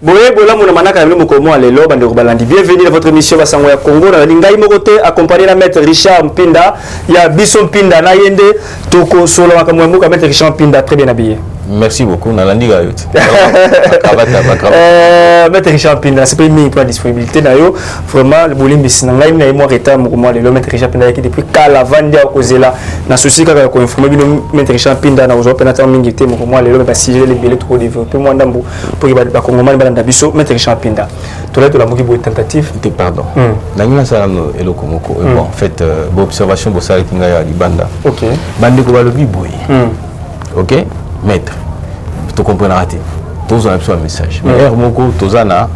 Bienvenue dans votre émission Basango ya Congo. Na lingai mokote accompagné la maître Richard Mpinda. Ya Biso Mpinda na yende toko solo makamwembo ka maître Richard Mpinda très bien habillé. Merci beaucoup. Nalandi Gayot. Maître Richard Mpinda, c'est pas une pour la disponibilité d'ailleurs. Vraiment le bolim bisina ngai na moi retard mo le maître Richard Mpinda qui depuis kala vandi a kozela na souci ka ko informer bino maître Richard Mpinda na ozo penateur mingi te mo le ba si les billets trop développer moi ndambo pour ba Congolais ba Biso maître Richard Mpinda. Tout là de la moki bo tentative. Pardon. Nangina sala no eloko moko. Bon en fait bo observation bo sala kinga ya libanda. OK. Bande ko ba lobi boy. OK. Maître, tu comprends raté. Tous ont un message. Mais Hermoko, Tozana,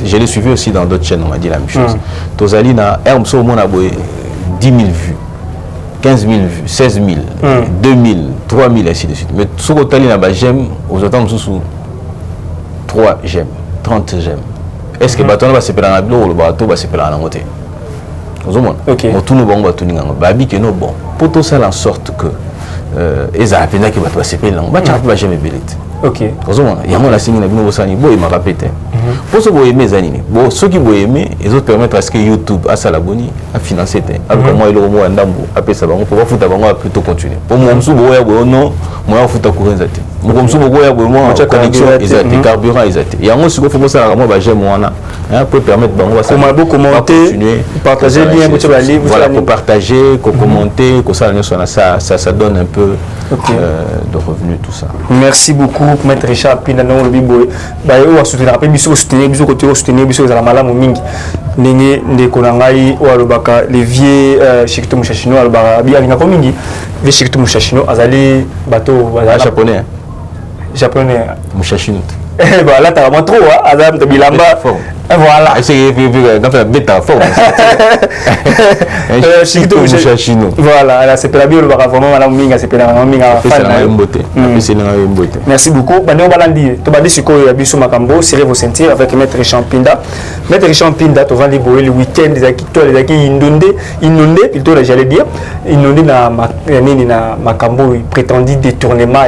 je l'ai suivi aussi dans d'autres chaînes, on m'a dit la même chose. Tozalina, Hermso, on a 10 000 vues, 15 000 vues, 16 000, 2 000, 3 000, ainsi de suite. Mais ce que tu as j'aime, aux autres, sous 3 j'aime, 30 j'aime. Est-ce que Baton va se faire un ablo ou le bateau va se faire un moté? Ok. Tout nous bon, tout nous bon. Babi que nous bon. Pour tout ça, en sorte que ils appellent qui va passer par là. On va jamais belé. Ok. Il y a mon assigne na bino bosani boy m'a répété. Pour ceux qui aiment anime. Bon ceux qui vont aimer, ils autres permettre à ce que YouTube à salaboni à financer avec moi et le moi ndambo après ça bango pour fouta bango plutôt continuer. Pour moi msu boya bo non, moi fouta courir zate. Moi msu boya bo moi connexion ezate carburant ezate. Il y a moi ce qu'il faut ça moi ba j'aime moi hein pour permettre bango ça. Comment beaucoup commenter, partager lien voilà pour partager, commenter, que ça ça donne un peu de revenus tout ça. Merci beaucoup maître Richard Mpinda na lobi boy. Ba yo wa soutenir après biso soutenir biso côté soutenir biso za la malamu mingi. Ndenge ndeko na ngai o alobaka levier Shikito Mushashino alobaka bi alinga ko mingi. Levier Shikito Mushashino azali bateau japonais. Japonais Mushashino. Voilà, t'as vraiment trop, hein, Adam de Bilamba. Voilà. C'est la bêta forme. Voilà, c'est la bio, le vraiment madame Minga, c'est la Minga. Merci beaucoup. Bano Balandi, tu vas dire ce qu'il y a Biso Makambo, serrez vos ceintures avec Maître Richard Mpinda. Maître Richard Mpinda, tu vas les boyer le week-end, les acquis inondés, plutôt, j'allais dire, inondés dans Makambo, il prétendit détournement.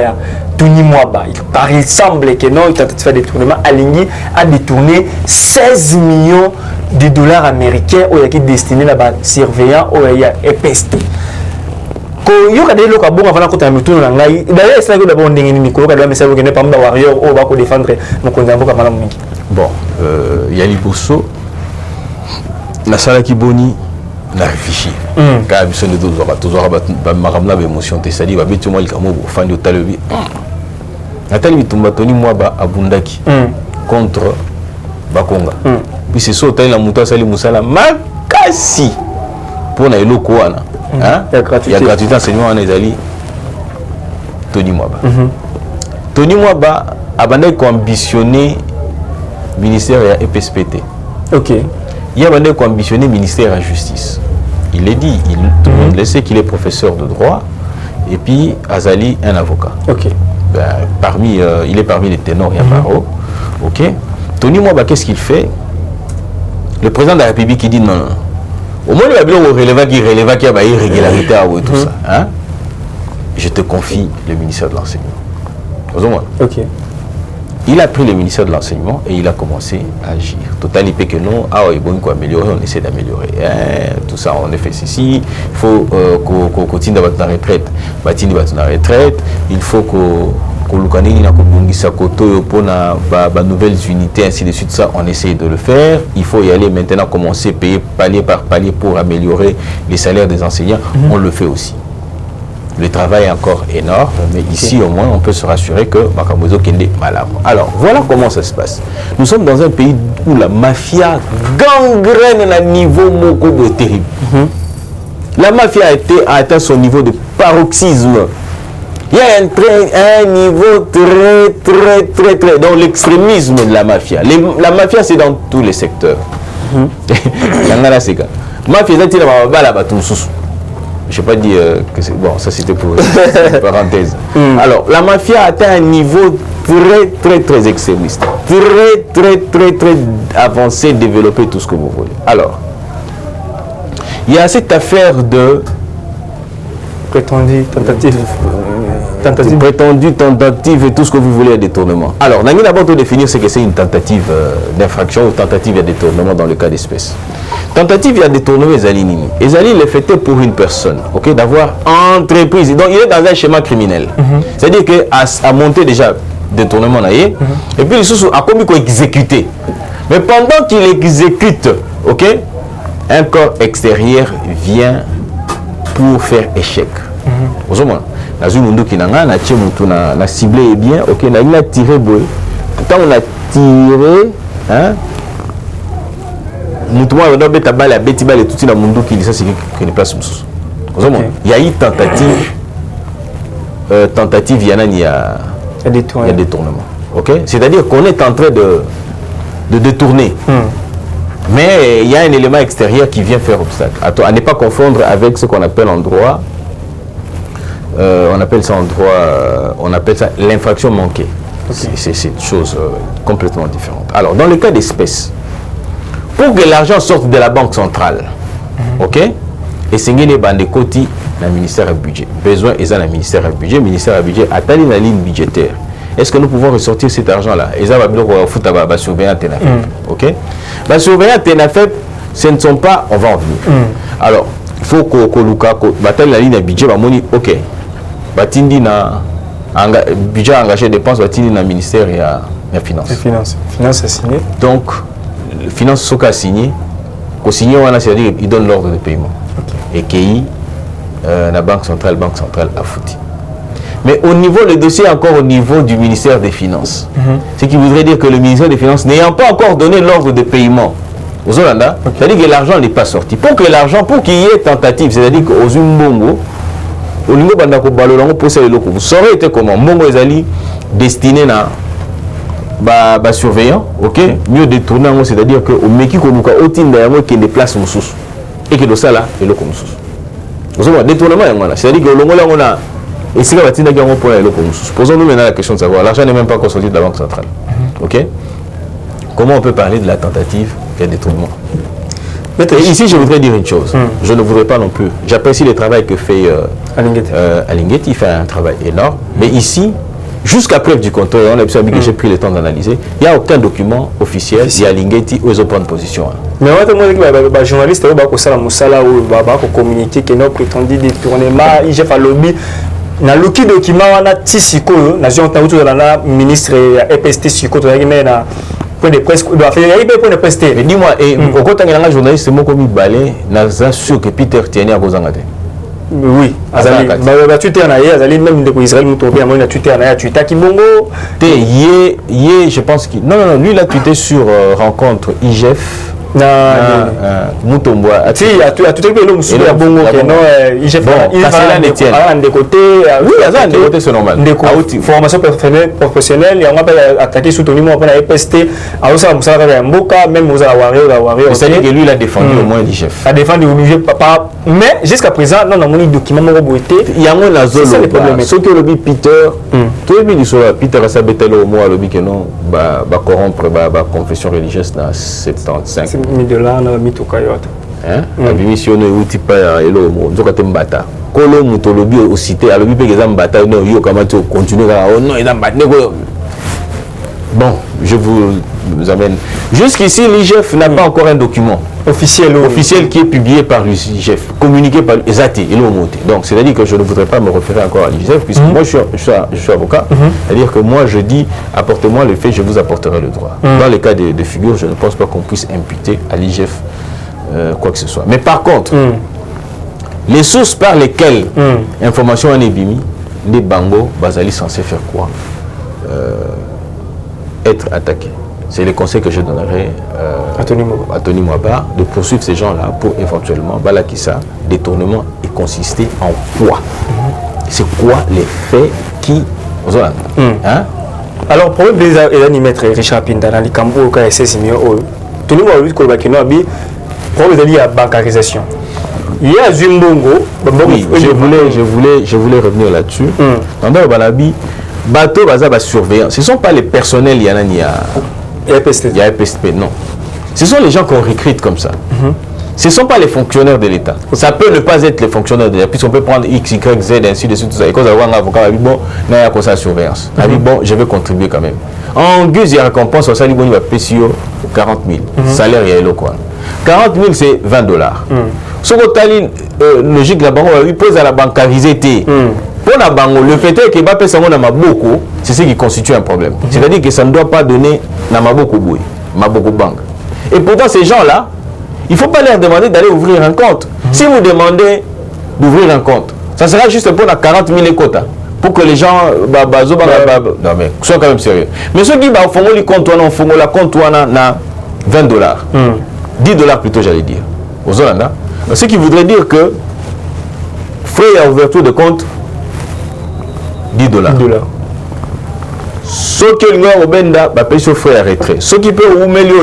Tony Mwaba, il semble que non, il tente de faire des tournements. Alinghi a détourné 16 millions de dollars américains qui sont destinés à surveillants au EPST. Quand il y a des gens qui ont fait des tournements, d'ailleurs, c'est que d'abord on a des micros, qui ont fait des warriors qui ont défendre nos condamnés. Bon, il y a les Bosso, la salle qui boni. Na réfléchi car besoin de toujours maramna émotion te sali ba betu moi likamo fan de talebi natali tumba toni moi ba abundaki contre Bakonga puis c'est ça tali la muta sali musala makasi pour na eloko wana hein il y a gratuité enseignement en ezali Tony Mwaba Tony Mwaba abandai ko ambitionner ministère ya EPSPT. OK. Il a ambitionné ministère de la Justice. Il l'a dit, tout le monde le sait qu'il est professeur de droit et puis Azali un avocat. Ok. Il est parmi les ténors et Paro. Ok. Tony Mwaba, qu'est-ce qu'il fait? Le président de la République qui dit non. Au moins il va relever qu'il y a irrégularité et tout ça. Hein? Je te confie le ministère de l'Enseignement. Ok. Il a pris le ministère de l'Enseignement et il a commencé à agir. Total, il peut que non, il faut améliorer, on essaie d'améliorer. Tout ça, on a fait ceci. Il faut qu'on continue dans la retraite. Il faut qu'on nouvelles unités, ainsi de suite. Ça, on essaie de le faire. Il faut y aller maintenant, commencer à payer palier par palier pour améliorer les salaires des enseignants. On le fait aussi. Le travail est encore énorme, mais ici au moins on peut se rassurer que Makamozo Kende malade. Alors voilà comment ça se passe. Nous sommes dans un pays où la mafia gangrène à niveau moko terrible. La mafia a atteint son niveau de paroxysme. Il y a un niveau très dans l'extrémisme de la mafia. La mafia c'est dans tous les secteurs. Mafia c'est je n'ai pas dit que c'est bon, ça c'était pour une parenthèse. Alors, la mafia a atteint un niveau très extrémiste, très avancé, développé, tout ce que vous voulez. Alors, il y a cette affaire de prétendue tentative prétendue tentative et tout ce que vous voulez à détournement. Alors, on a d'abord de définir ce que c'est une tentative d'infraction ou tentative à détournement dans le cas d'espèce. Tentative à détournement, Ezali est fait pour une personne, ok, d'avoir entreprise. Donc, il est dans un schéma criminel. C'est-à-dire qu'à monter déjà détournement, et puis il a commis qu'on exécuter. Mais pendant qu'il exécute, ok, un corps extérieur vient pour faire échec. Vous voyez, dans une monde qui n'a ciblé bien, ok, il a tiré boy. Quand on a tiré, hein, il y a eu tentative, il y a détournement. Okay? C'est-à-dire qu'on est en train de détourner. Mais il y a un élément extérieur qui vient faire obstacle. À ne pas confondre avec ce qu'on appelle en droit, on appelle ça l'infraction manquée. Okay. C'est une chose complètement différente. Alors, dans le cas d'espèce, pour que l'argent sorte de la banque centrale, ok, et c'est une bande côté dans le ministère du budget. Besoin est dans le ministère du budget. Le ministère du budget a une ligne budgétaire. Est-ce que nous pouvons ressortir cet argent-là? Et ça va bien surveiller TENAFEP. Ok? La surveillance TENAFEP, ce ne sont pas. On va en venir. Alors, il faut que la ligne budget va monter. Ok. Batindi na budget engagé dépenses, batindi na ministère et à finance. Finance a signé. Donc, finance soka a signé. Qu'au signé, c'est-à-dire il donne l'ordre de paiement. Okay. Et qui la banque centrale a foutu. Mais au niveau, le dossier est encore au niveau du ministère des Finances. Ce qui voudrait dire que le ministère des Finances n'ayant pas encore donné l'ordre de paiement aux Hollandais, c'est-à-dire que l'argent n'est pas sorti. Pour qu'il y ait tentative, c'est-à-dire qu'aux Mbongo, au niveau de pour ces locaux, vous saurez été comment Mbongo est destiné à surveillant, ok, mieux détourner, c'est-à-dire que au Meki Komuka, au Tinda, qui déplace mon sous et que de ça là, et le comme sous. Vous savez, détournement, c'est-à-dire que le on a. Et c'est là que pour aller posons-nous maintenant la question de savoir, l'argent n'est même pas sorti de la banque centrale. Ok? Comment on peut parler de la tentative et détournement? Et ici, je voudrais dire une chose. Je ne voudrais pas non plus. J'apprécie le travail que fait Alinguetti. Il fait un travail énorme. Mais ici, jusqu'à preuve du contraire, on a que j'ai pris le temps d'analyser, il n'y a aucun document officiel. Il y a Alinguetti où ils ont pris une position. Mais on a des journalistes qui ont communiqué qui ont prétendu détournement. Ils ont fait lobby. Na loki document wana tisiko nation tautu na ministre EPST siko to yaki na point de presse doit faire il point de presse mais dis-moi et au côté ngana journaliste mo komi balé na za sûr que Peter Tieni a kozanga te oui azali ba Twitter na azali même de Israël muto bien moi na Twitter na Twitter ki bongo te yé je pense que non lui il a tweeté sur rencontre IGF Mutomboa. Si, il y a tout le monde qui est bon. Il a des côtés. Oui, il y a des côtés, c'est normal. Formation professionnelle, il y a un attaqué sous ton numéro, on a EPST, même aux Awari. C'est-à-dire que lui, il a défendu au moins l'IGF. Il a défendu l'IGF, papa. Mais jusqu'à présent, non, on a des documents il y a un zone. C'est le problème. Ce que le Peter, tout le monde dit Peter a saboté le mot à l'objet que non, corrompre la confession religieuse dans 75. $1000 na mituka yote mission no uti pa elo mo nzoka te mbata kolo muto lobi au cité a lobi pe ke mbata no yo kama to continuer ka non eza mbata bon je vous amène jusqu'ici l'IGF n'a pas encore un document officiel qui est publié par l'IGF communiqué par Ezati et monté. Donc c'est à dire que je ne voudrais pas me référer encore à l'IGF puisque moi je suis avocat, c'est-à-dire que moi je dis apportez-moi le fait, je vous apporterai le droit. Dans les cas de figure, je ne pense pas qu'on puisse imputer à l'IGF quoi que ce soit. Mais par contre, les sources par lesquelles information en ébimi, les bangos, Bazali censé faire quoi? Être attaqué. C'est le conseil que je donnerai à Tony Mwaba de poursuivre ces gens-là pour éventuellement, Balakissa, détournement et consister en quoi? C'est quoi les faits qui... Alors, pour les animateurs, Richard Pinda, dans les Cambo, quand il s'est signé, Tony Mwaba, pour les à bancarisation. Il y a Zumbongo. Oui, je voulais revenir là-dessus. Dans Balabi, bateau baza surveillant. Ce ne sont pas les personnels, il y a EPSP, non. Ce sont les gens qu'on recrute comme ça. Ce ne sont pas les fonctionnaires de l'État. Ça peut ne pas être les fonctionnaires de l'État, puisqu'on peut prendre X, Y, Z, ainsi de suite, tout ça. Et quand on a un avocat, bon, il y a la surveillance. Bon, je vais contribuer quand même. En guise, il y a récompense, ça il va payer 40 000. Salaire, il y a le quoi. 40 000, c'est $20. Ce que tu logique là-bas, on pose à la bancarisée. Pour la banque, le fait est que Mbappé Sango n'a pas beaucoup, c'est ce qui constitue un problème. C'est-à-dire que ça ne doit pas donner n'a pas beaucoup banque. Et pourtant, ces gens-là, il ne faut pas leur demander d'aller ouvrir un compte. Si vous demandez d'ouvrir un compte, ça sera juste pour la 40 000 quotas. Pour que les gens non mais soient quand même sérieux. Mais ceux qui font le compte, on font la compte, on a $20. $10 plutôt, j'allais dire. Aux Hollandais. Ce qui voudrait dire que frais à ouverture de compte, $10. Ce qui est au Benda, paye sur frais à retrait. Ce qui peut vous mettre au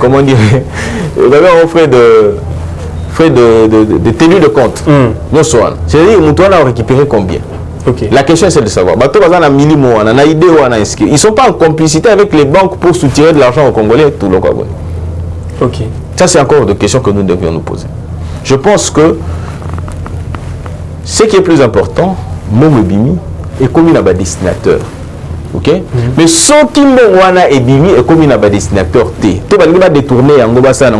comment dire, frais de tenue de compte. C'est-à-dire que nous avons récupéré combien. Okay. La question c'est de savoir. Ils ne sont pas en complicité avec les banques pour soutirer de l'argent aux Congolais. Tout le okay. Ça c'est encore des questions que nous devions nous poser. Je pense que ce qui est plus important, mon Bimi est comme un destinateur. Ok? Mais ceux qui m'ont et Bimi est comme un destinateur T. Tout le monde va détourner en Gobasa,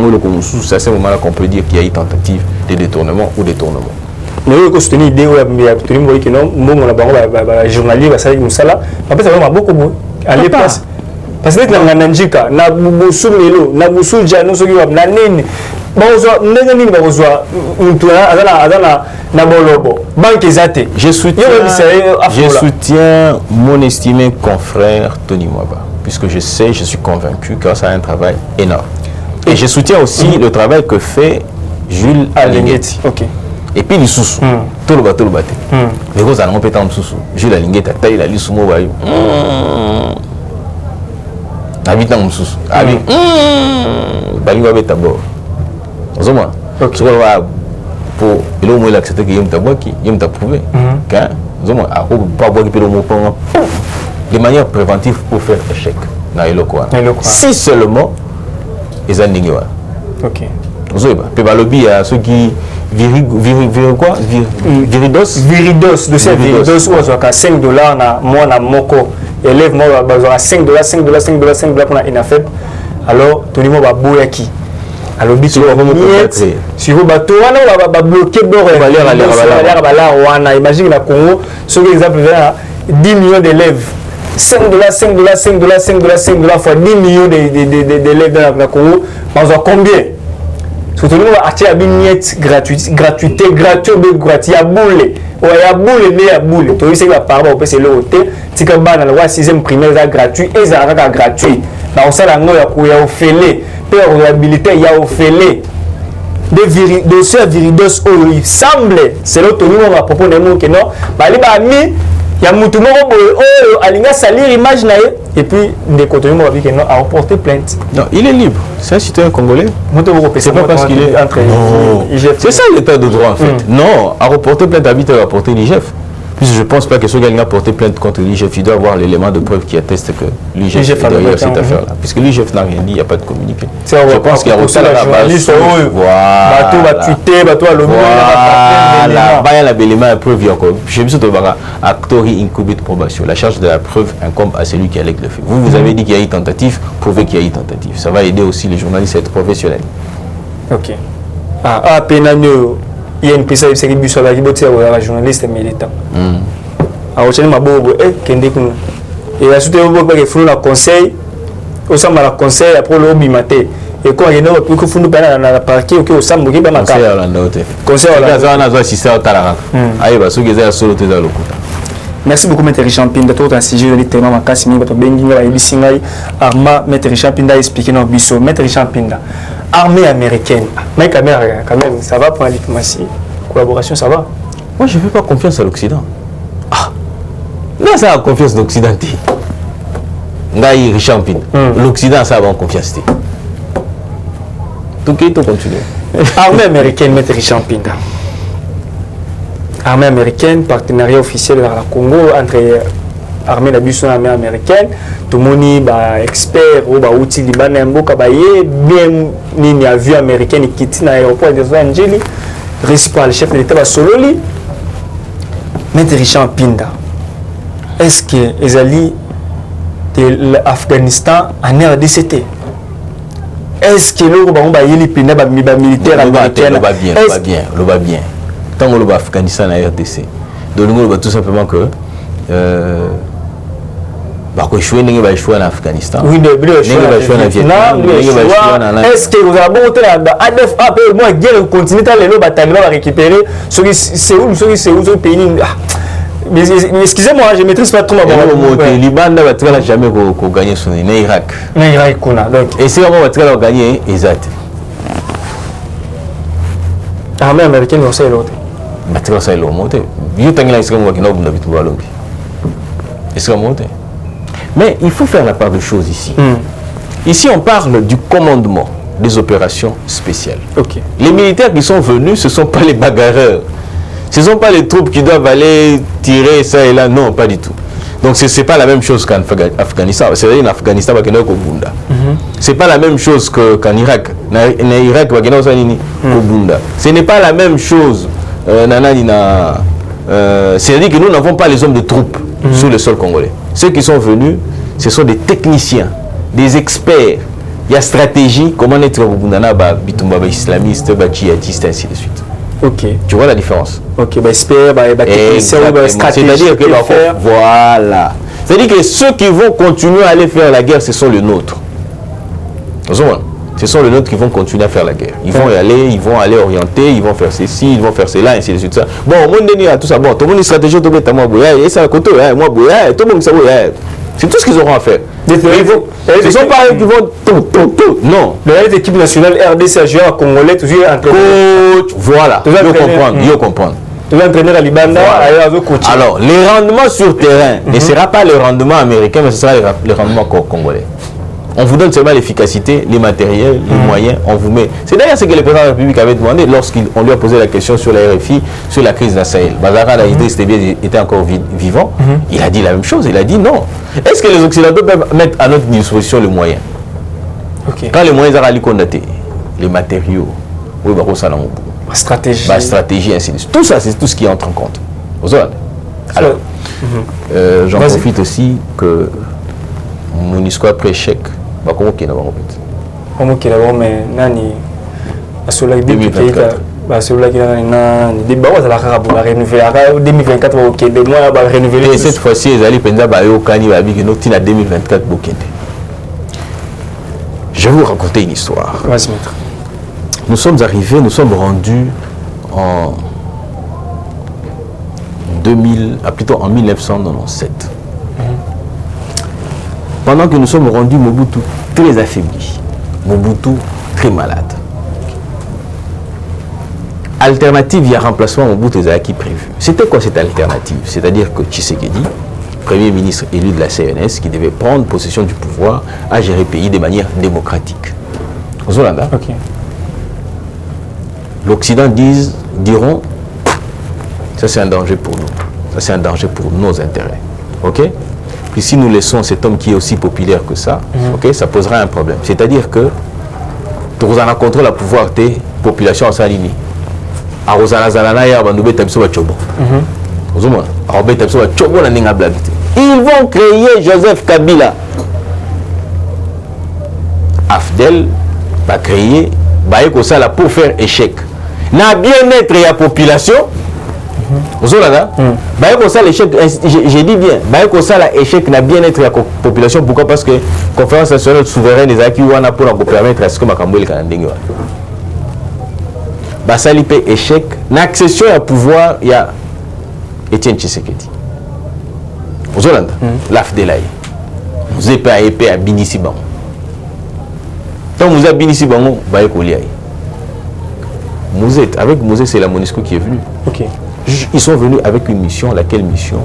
ça c'est le moment qu'on peut dire qu'il y a eu tentative de détournement ou détournement. Mais oui, c'est une idée où il y a que non, mon journaliste, ça nous ça là. Après ça va beaucoup aller place. Parce que na Nanjika, na Busu Melo, na Busu Jano soki na nini. Je soutiens mon estimé confrère Tony Mwaba, puisque je suis convaincu que ça a un travail énorme. Et je soutiens aussi le travail que fait Jules Alinguetti. Okay. Et puis les sous, tout le bateau. Les gros allons péter en sous. Jules Alinguetti a taillé la liste sous moi. Habitant en sous. Allez. Balingo avec d'abord. Ok. Pour le moment il accepte que il t'a prouvé. Quand de manière préventive pour faire échec. Si seulement ils ont dit ok. Lobby à ceux qui viridos de ces viridos où on a $5 na moi na moko élève moi à $5 pour une affaire. Alors tout le monde va boyaki. Alors si vous bateau on va bloquer imagine la Congo sur exemple 10 millions d'élèves $5 fois 10 millions d'élèves dans la Congo on a combien surtout nous acheter une miette gratuité il y a boule toi c'est la parole on peut se le hôtel si comme dans la 6e primaire ça gratuit et ça gratuit dans ça la il y a offert réhabilité il y a offert des dossiers viridos il semble c'est l'autre on va proposer que non bali ba mi il y a mutu moko alinga salir image na et puis des côtés moi que non a reporté plainte. Non, il est libre. C'est un citoyen congolais. C'est pas parce qu'il est entre c'est ça l'état de droit en fait. Non, à reporter plainte habite à reporter l'IGF. Puisque je ne pense pas que ce gars a porté plainte contre l'IGF, il doit avoir l'élément de preuve qui atteste que l'IGF est derrière cette affaire-là. Puisque l'IGF n'a rien dit, il n'y a pas de communiqué. Je pense qu'il y a aussi la base. Voilà, preuve encore. Je me suis dit, actori incubit probation. La charge de la preuve incombe à celui qui allègue le fait. Vous avez dit qu'il y a eu tentative, prouvez qu'il y a eu tentative. Ça va aider aussi les journalistes à être professionnels. Ok. Ah, Pénagno. Il y a une personne qui s'est dit que la journaliste militant. Alors, je me suis dit et la suite, il y a un conseil, au sein de la conseil, après le bimaté. Et quand il y a un peu de dans la parquet, au sein de la conseil, merci beaucoup, Maître Richard Pinda. Tout un sujet de tellement ma casse, mais Arma, Maître Richard Pinda expliqué dans Bissot. Maître Richard Pinda, armée américaine. Mais quand même, ça va pour la diplomatie. Collaboration, ça va. Moi, je ne fais pas confiance à l'Occident. Ah, là, ça a confiance à l'Occident. Richard Pinda. L'Occident, ça a confiance. Tout qui est continue. Armée américaine, Maître Richard Pinda. Armée américaine, partenariat officiel vers le Congo entre armée la biso armée américaine tout moni ba expert ou ba outil libana mboka ba ye bien ni avion américain qui na aéroport de Los Angeles reçu par le chef de l'état ba sololi Maître Richard Mpinda est-ce que ezali de l'Afghanistan en RDCT est-ce que le ba yeli pina ba militaire américain le va bien tant que l'Afghanistan en RDC donc nous tout simplement que bah que choix n'est pas choix en Afghanistan oui de choix en Vietnam est-ce que vous avez bon temps ADF après moi guerre continue dans les bataillons à récupérer c'est où pays mais excusez-moi je maîtrise pas trop ma bonne le Liban n'a jamais gagné son Irak donc et c'est comment va va gagner exact armée américaine on sait l'autre battre ça le monter you tangla est-ce que moi qui n'a pas bitu balombi est-ce que monter mais il faut faire la part de choses ici ici on parle du commandement des opérations spéciales. Les militaires qui sont venus ce sont pas les bagarreurs. Ce ne sont pas les troupes qui doivent aller tirer ça et là, non, pas du tout. Donc ce n'est pas la même chose qu'en Afghanistan. C'est-à-dire qu'en Afghanistan, ce n'est pas la même chose qu'en Irak. En Irak, ce n'est pas la même chose. C'est-à-dire que nous n'avons pas les hommes de troupes sur le sol congolais. Ceux qui sont venus, ce sont des techniciens, des experts. Il y a stratégie, comment être islamiste, djihadiste, ainsi de suite. Ok. Tu vois la différence? Ok, c'est-à-dire que voilà. C'est-à-dire que ceux qui vont continuer à aller faire la guerre, ce sont les nôtres. Ce sont les nôtres qui vont continuer à faire la guerre. Ils vont y aller, ils vont aller orienter, ils vont faire ceci, ils vont faire cela, ainsi de suite. Bon, au monde a tout ça. Bon, tout le monde stratégie, tout le monde et ça côté, moi tout le monde ça c'est tout ce qu'ils auront à faire. Ce ne sont pas eux qui vont tout. Non. L'équipe nationale RDC a joué à Congolais, toujours coach, voilà. Il faut comprendre. L'entraîneur à Libanda, alors, les rendements sur terrain ne sera pas le rendement américain, mais ce sera le rendement congolais. On vous donne seulement l'efficacité, les matériels, les moyens, on vous met. C'est d'ailleurs ce que le président de la République avait demandé lorsqu'on lui a posé la question sur la RFI, sur la crise d'Assaël. Bazara était encore vivant. Il a dit la même chose. Il a dit non. Est-ce que les Occidentaux peuvent mettre à notre disposition les moyens? Quand les moyens sont condatés, les matériaux, la stratégie, ainsi de suite. Tout ça, c'est tout ce qui entre en compte. Alors, j'en profite aussi que MONUSCO après échec. Comment qu'il y a comment qu'il y a mais nani asola 2024 asola qui na des bawa ça la pour renouveler 2024 OK des mois va renouveler et cette fois-ci les ali penza ba yo kani ba biki no tina 2024 bokende. Je vais vous raconter une histoire. Vas-y maître. Nous sommes arrivés, nous sommes rendus en 1997. Pendant que nous sommes rendus, Mobutu très affaibli, Mobutu très malade. Alternative, il y a remplacement Mobutu qui prévu. C'était quoi cette alternative? C'est-à-dire que Tshisekedi, Premier ministre élu de la CNS, qui devait prendre possession du pouvoir, a géré le pays de manière démocratique. L'Occident diront, ça c'est un danger pour nous, ça c'est un danger pour nos intérêts. Ok? Puis si nous laissons cet homme qui est aussi populaire que ça, ok, ça posera un problème. C'est-à-dire que nous allons contrôler le pouvoir des populations en Salini. Ils vont créer Joseph Kabila. Afdel va créer Baïkosala pour faire échec. N'a bien-être et la population. J'ai dit bien, l'échec n'a bien-être la population. Pourquoi? Parce que la conférence nationale souveraine des acquis pour permettre à ce que Makamboué Kanandingue. Basali échec, l'accession au pouvoir, il y a Etienne Tshisekedi. Aux Hollande, l'AFDELAI. Vous êtes pas épais à Binisiban. Tant vous avez Binisiban, vous allez coller. Mouzet, avec Mouzet, c'est la MONUSCO qui est venue. Ils sont venus avec une mission, laquelle mission?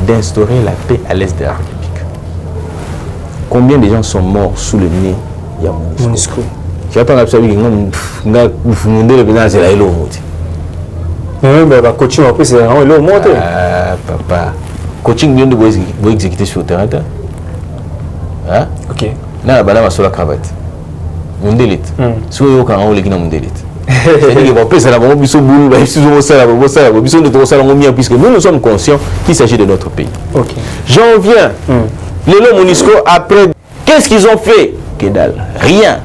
D'instaurer la paix à l'est de la République. Combien de gens sont morts sous le nez de la MONUSCO? Tu attends absolument que nous le président c'est là mais coaching après c'est vraiment le monter. Ah papa, coaching bien de vous exécuter sur le terrain. Hein? Ok. Là, la banane sur la cravate. Mon délite. Si vous avez un rôle qui n'a mon délite. C'est-à-dire qu'on peut ça, on peut se bouler, puisque nous sommes conscients qu'il s'agit de notre pays. Ok. J'en viens. Les lots MONUSCO, après, qu'est-ce qu'ils ont fait? Que dalle. Rien.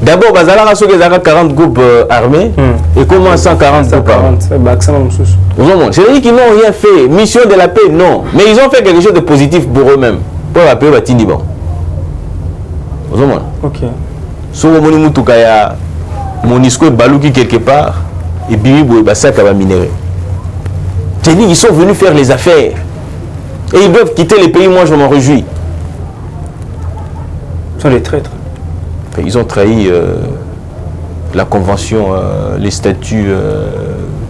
D'abord, Bazala a 40 groupes armés et comment 140 groupes armés. C'est-à-dire qu'ils n'ont rien fait. Mission de la paix, non. Mais ils ont fait quelque chose de positif pour eux-mêmes. Pour la paix, Batiniban. Ok. Si vous avez MONUSCO et Balouki quelque part, et Bibi Bouébassa va minérer. C'est-à-dire qu'ils sont venus faire les affaires. Et ils doivent quitter les pays, moi je m'en réjouis. Ce sont des traîtres. Ils ont trahi la convention, les statuts,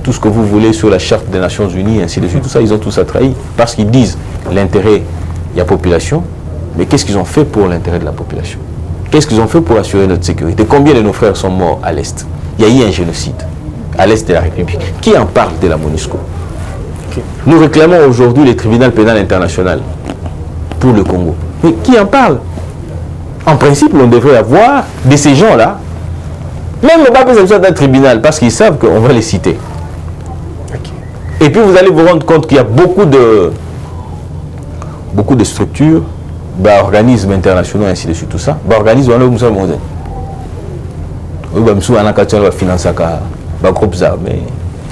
tout ce que vous voulez sur la charte des Nations Unies, ainsi de suite. Tout ça, ils ont tout ça trahi. Parce qu'ils disent l'intérêt de la population. Mais qu'est-ce qu'ils ont fait pour l'intérêt de la population? Qu'est-ce qu'ils ont fait pour assurer notre sécurité? Combien de nos frères sont morts à l'Est? Il y a eu un génocide à l'Est de la République. Qui en parle de la MONUSCO? Okay. Nous réclamons aujourd'hui le tribunal pénal international pour le Congo. Mais qui en parle? En principe, on devrait avoir de ces gens-là, même le pas besoin d'un tribunal, parce qu'ils savent qu'on va les citer. Okay. Et puis vous allez vous rendre compte qu'il y a beaucoup de structures, organismes internationaux, ainsi de suite, tout ça. Organismes, on a besoin de monter. On a besoin de financer les groupes armés.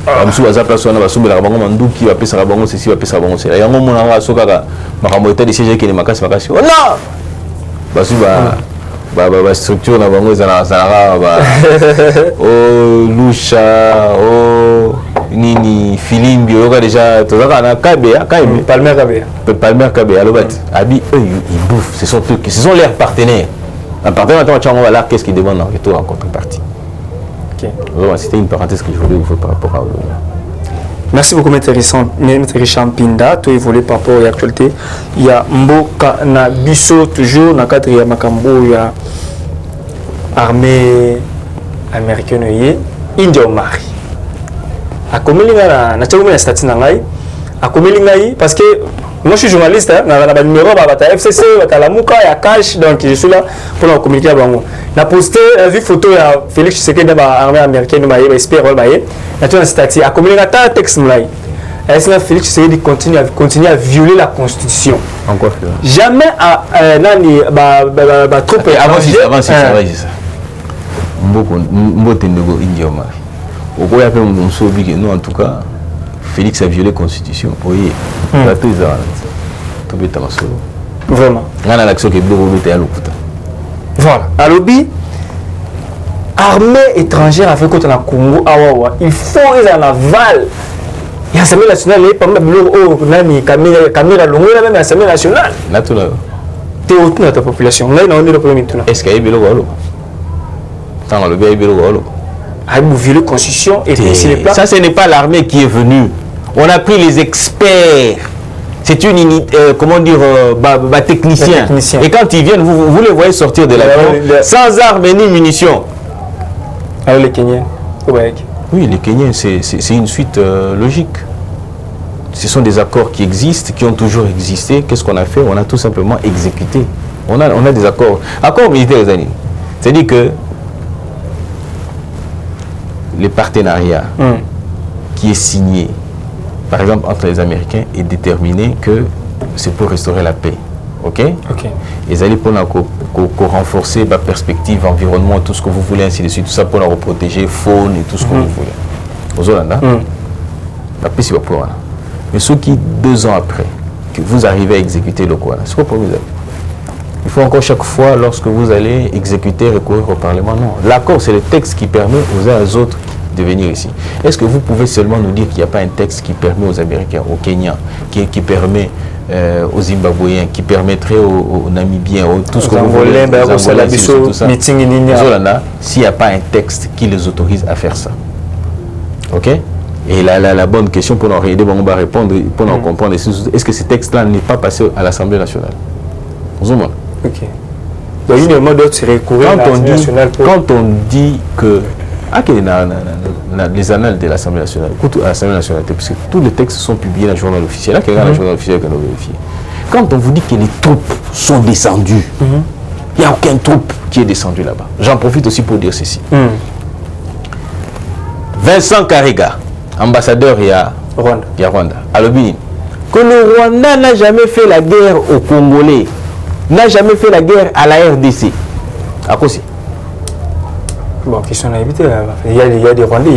On a besoin de place, on a besoin de la banque, qui va payer la banque, ceci va payer la banque. Il y a un moment où on a besoin de sièges qui est ma casse. Oh non! Structure na bango ezala oh Lusha oh nini Filimbi oka déjà tozaka na Kabea Palmer Kabea alobati abi eux ils bouffent, ce sont leurs partenaires. Un partenaire va là, qu'est-ce qu'ils demandent en retour en contrepartie. Ok. C'était une parenthèse que je voulais vous faire par rapport à vous. Merci beaucoup, Maître Richard Mpinda. Tout évolué par rapport à l'actualité. Il y a Mboka Nabiso, toujours, dans le cadre de Makambo, il y a armée américaine, India au Mali. À combien il y a un statut dans parce que moi je suis journaliste, on a un numéro, à FCC, à la Mouka, à Cash, donc je suis là pour communiquer avec vous. On a posté une photo de Félix Tshisekedi de l'armée américaine, de SPR, on a un statut. À combien il y a un texte est-ce que Félix Tshisekedi continue à violer la Constitution? En quoi? Jamais à trop avant ça. Nous en tout cas, Félix a violé la Constitution. Oui, vraiment. Voilà. À l'objet, armée étrangère avec contre la Congo, il faut qu'ils en avalent. Il y a l'Assemblée nationale, il y a caméra longue, même l'Assemblée nationale. Tu es autour de ta population. Là, on est le premier tour. Est-ce qu'il y a eu vous violez la Constitution et c'est les plans. Ça, ce n'est pas l'armée qui est venue. On a pris les experts. C'est une unité, comment dire, technicien. Et quand ils viennent, vous les voyez sortir de l'avion sans armes ni munitions. Alors les Kenyans? Oui, les Kenyans, c'est une suite logique. Ce sont des accords qui existent, qui ont toujours existé. Qu'est-ce qu'on a fait? On a tout simplement exécuté. On a des accords. Accords militaires, les amis. C'est-à-dire que les partenariats qui est signé, par exemple, entre les Américains, est déterminé que c'est pour restaurer la paix. Ok? Et ça pour renforcer la perspective, environnement, tout ce que vous voulez, ainsi de suite, tout ça pour la protéger, faune et tout ce que vous voulez. Aux Hollandais, la paix, c'est pas pour. Mais ceux qui, 2 ans après, que vous arrivez à exécuter le quoi, c'est quoi pour vous? Il faut encore chaque fois, lorsque vous allez exécuter, recourir au Parlement. Non. L'accord, c'est le texte qui permet aux uns et aux autres de venir ici. Est-ce que vous pouvez seulement nous dire qu'il n'y a pas un texte qui permet aux Américains, aux Kenyans, qui permet aux Zimbabwéens, qui permettrait aux Namibiens, tout ce que vous voulez, tout ça. S'il n'y a pas un texte qui les autorise à faire ça. Ok? Et la bonne question pour nous aider, on va répondre, pour nous comprendre, est-ce que ce texte-là n'est pas passé à l'Assemblée nationale? Ok. Donc, il y a un mode d'autre, c'est recourir à l'Assemblée nationale. Quand on dit que les annales de l'Assemblée nationale, l'Assemblée nationale, parce que tous les textes sont publiés dans le journal officiel. Là, qu'il y a le journal officiel qu'on a vérifié. Quand on vous dit que les troupes sont descendues, il n'y a aucune troupe qui est descendue là-bas. J'en profite aussi pour dire ceci. Vincent Karega, ambassadeur il y a Rwanda, à Lobini, que le Rwanda n'a jamais fait la guerre aux Congolais, n'a jamais fait la guerre à la RDC. À quoi c'est? Bon, question à éviter. Il y a des Rwandais,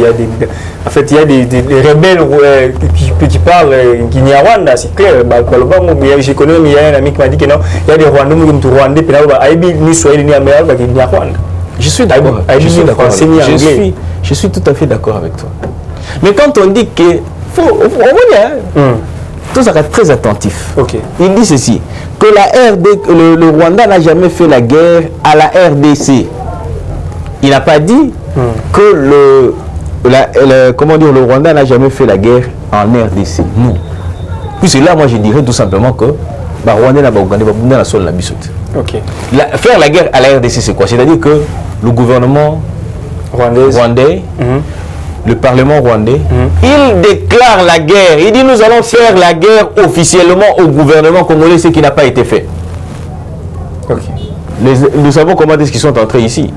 en fait, il y a des rebelles qui parlent Kinyarwanda, c'est clair. Je connais, il y a un ami qui m'a dit que non, il y a des Rwandais qui sont Rwandais, je suis d'accord. Je suis tout à fait d'accord avec toi. Mais quand on dit que tout ça est très attentif. Okay. Il dit ceci, que le Rwanda n'a jamais fait la guerre à la RDC. Il n'a pas dit que le Rwanda n'a jamais fait la guerre en RDC. Non. Puisque là, moi, je dirais tout simplement que le Rwanda n'a pas gagné la sol la bisote. Faire la guerre à la RDC, c'est quoi? C'est-à-dire que le gouvernement rwandais, le Parlement rwandais, il déclare la guerre. Il dit nous allons faire la guerre officiellement au gouvernement congolais, ce qui n'a pas été fait. Nous savons comment est-ce qu'ils sont entrés ici.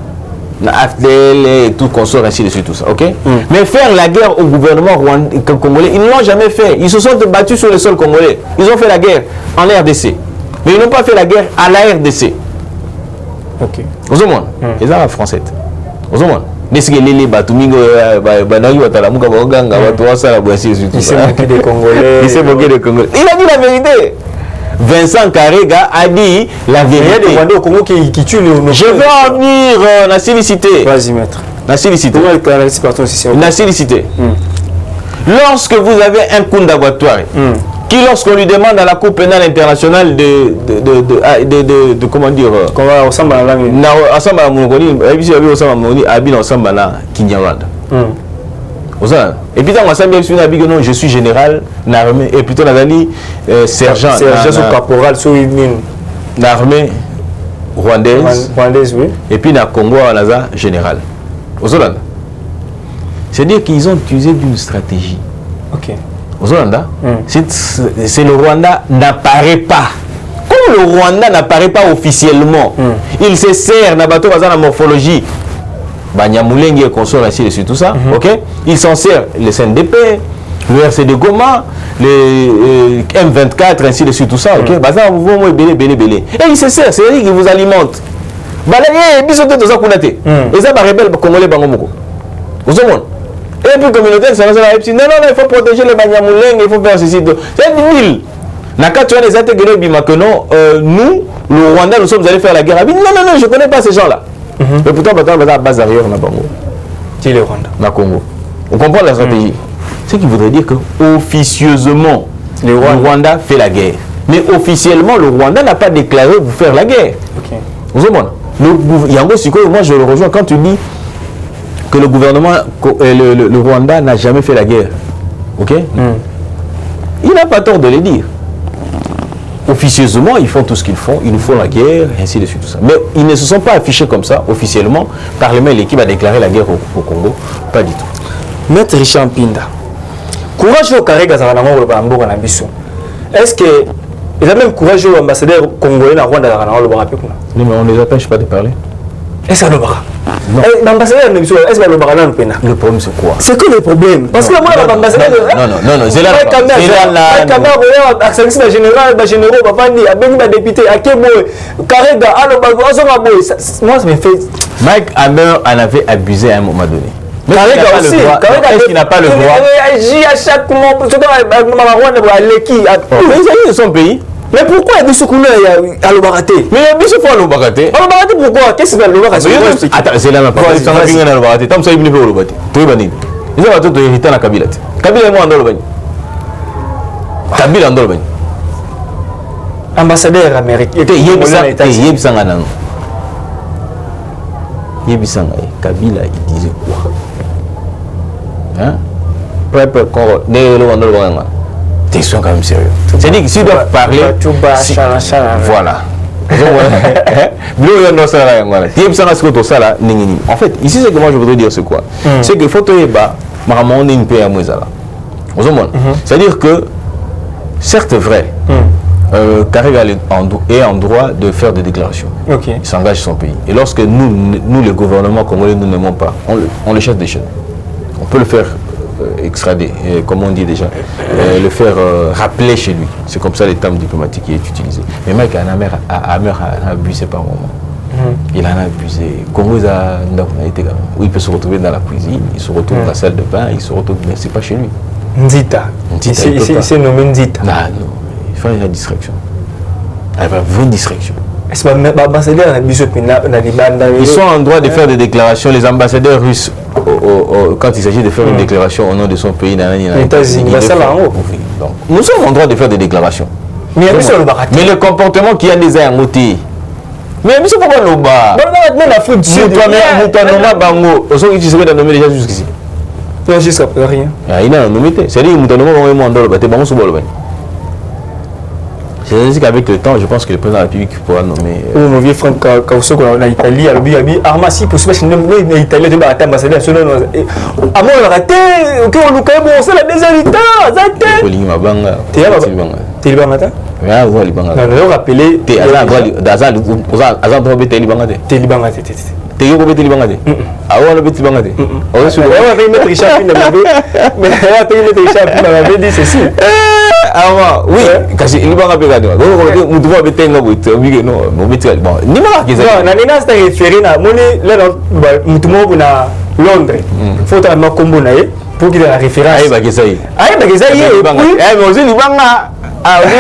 AFDL et tout consort, ainsi de suite, tout ça, ok? Mais faire la guerre au gouvernement congolais, ils ne l'ont jamais fait. Ils se sont battus sur le sol congolais. Ils ont fait la guerre en RDC. Mais ils n'ont pas fait la guerre à la RDC. Ok. Aux hommes, ils sont français. Aux hommes. Il s'est moqué des Congolais. Il s'est moqué des Congolais. Il a dit la vérité. Vincent Karega a dit la vérité. Il y a des Rwandais au Congo qui tuent les... Je vais en venir la silicité. Vas-y, maître. La silicité. La silicité. Lorsque vous avez un coup d'abattoir, qui lorsqu'on lui demande à la Cour pénale internationale de comment dire, qu'on va ensemble à la ensemble à Mongoli, ensemble à Kinyarwanda. Et puis, dans je suis général, et plutôt sergent, caporal, l'armée rwandaise, oui. Et puis, dans Congo, on général. C'est-à-dire qu'ils ont utilisé d'une stratégie. Ok. Aux Rwanda, c'est le Rwanda n'apparaît pas. Comme le Rwanda n'apparaît pas officiellement, il se sert dans la morphologie. Banyamulenge et consort, ainsi de suite, tout ça, ok? Il s'en sert, le CNDP, le RCD Goma, les M24, ainsi de suite, tout ça, ok? Et il se sert, c'est-à-dire qu'il vous alimente. Et ça, va rebelle congolais bangomoko. Vous avez et puis communauté internationale, non, il faut protéger les Banyamulenge, il faut faire ceci. C'est nul. Nakatuan les intégrés que non, nous, le Rwanda, nous sommes allés faire la guerre. Non, je ne connais pas ces gens-là. Mais pourtant, on va à la base arrière dans Bango. Qui est le Rwanda? Dans Congo. On comprend la stratégie. Ce qui voudrait dire que officieusement, le Rwanda fait la guerre. Mais officiellement, le Rwanda n'a pas déclaré vous faire la guerre. Vous comprenez? Moi, je le rejoins quand tu dis que le gouvernement, le Rwanda n'a jamais fait la guerre. Ok? Il n'a pas tort de le dire. Officieusement, ils font tout ce qu'ils font, ils nous font la guerre, et ainsi de suite. Tout ça. Mais ils ne se sont pas affichés comme ça, officiellement. Par les mains, l'équipe a déclaré la guerre au Congo. Pas du tout. Maître Richard Mpinda, courage au Karega Zaranamo le Bambo en Abisso. Est-ce que il a même courage au ambassadeur congolais dans Rwanda Zaranamo le Bambo? Non, mais on ne les empêche pas de parler. Est-ce que l'ambassadeur est-ce que le problème c'est quoi? C'est que le problème. Parce que moi l'ambassadeur non, c'est là la général, généraux, député, moi ça me fait. Mike Hammer en avait abusé à un moment donné. Mais est-ce qu'il n'a pas le droit? Il agit à chaque moment, il est de son pays. Mais pourquoi il y a des secours à l'Obaraté? Mais il y a des secours à l'Obaraté. À l'Obaraté, pourquoi? Qu'est-ce que c'est l'Obaraté? Attends, c'est là ma parole. Tu as vu à l'Obaraté. Tu as vu à l'Obaraté. Tu as vu ils ont tout hérité à Kabila. Kabila est moi en Dolobani. Kabila en Dolobani. Ambassadeur américain. Yebisanga, Kabila, il disait quoi? Hein? Prêt quand t'es quand même sérieux. C'est-à-dire que s'ils doivent parler, voilà. En fait, ici, ce que moi je voudrais dire, c'est quoi? C'est que faut une paix à Mouizala. C'est-à-dire que, certes vrai, Karega est en droit de faire des déclarations. Il s'engage son pays. Et lorsque nous le gouvernement congolais, nous n'aimons pas, on le chasse des chaînes. On peut le faire extrader, comme on dit déjà, le faire rappeler chez lui. C'est comme ça le terme diplomatique qui est utilisé. Mais Mike Amer a abusé par moment. Il en a abusé. Congo où il peut se retrouver dans la cuisine, il se retrouve dans la salle de bain, il se retrouve, mais c'est pas chez lui. Nzita. C'est nommé Nzita. Non, il faut une distraction. Il va avoir une distraction. Ils sont en droit de faire des déclarations. Les ambassadeurs russes, quand il s'agit de faire une déclaration au nom de son pays, nous sommes en droit de faire des déclarations. Mais le comportement qu'il y a des armotés. Mais c'est pourquoi nous bas. Même l'Afrique du Sud. Jusqu'ici. Non, jusqu'à rien. Il a nommé. C'est-à-dire que c'est ainsi qu'avec le temps, je pense que le président de la République pourra nommer. Mon vieux Franck Kauso en Italie, à l'Italie, Armasi pour se faire une Italie de la ambassadeur. À moi, on a raté. Ok, on nous connaît, bon, c'est la déshéritage. T'es le bangata? Oui, on le bangata. On va rappeler. T'es ah ouais, on a petit bangade. On va mettre Richard Pina, mais on va mettre Richard Pina, on avait dit ceci. Ah oui, parce qu'il va rappeler là. On doit mettre un autre, non, on mettre bon. Ni mal que ça. Non, na c'est référé na moni là mutumo na Londres. Faut ta ma combo na pour qu'il ait la référence. Ah bah que ça y. Ah bah que ça y. Oui. Eh mais aussi libanga. Ah oui.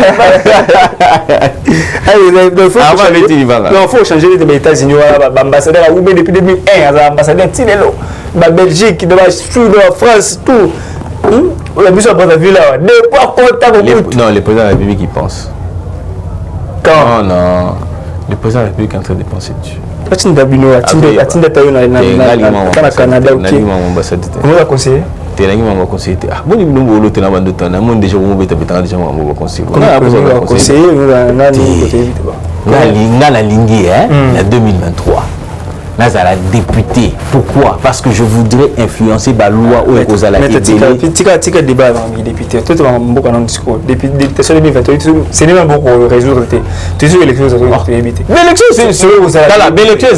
Il faut changer les États-Unis. L'ambassadeur a oublié depuis 2001. L'ambassadeur Tinelo, la Belgique, la France, tout. La mission à vu là. Non, le président de la République il pense. Quand? Non. Le président de la République est en train de penser dessus. Canada. Comment va conseiller? On va conseiller. Ah, bon, nous avons déjà conseiller. La ligne, la 2023. Là, ça la députée. Pourquoi? Parce que je voudrais influencer la loi au Ozala. Tika débat dans les députés. Tout le monde a un discours. Depuis 2028, c'est même bon pour résoudre. Tu sais, l'élection, ça doit être évité. L'élection, c'est l'élection,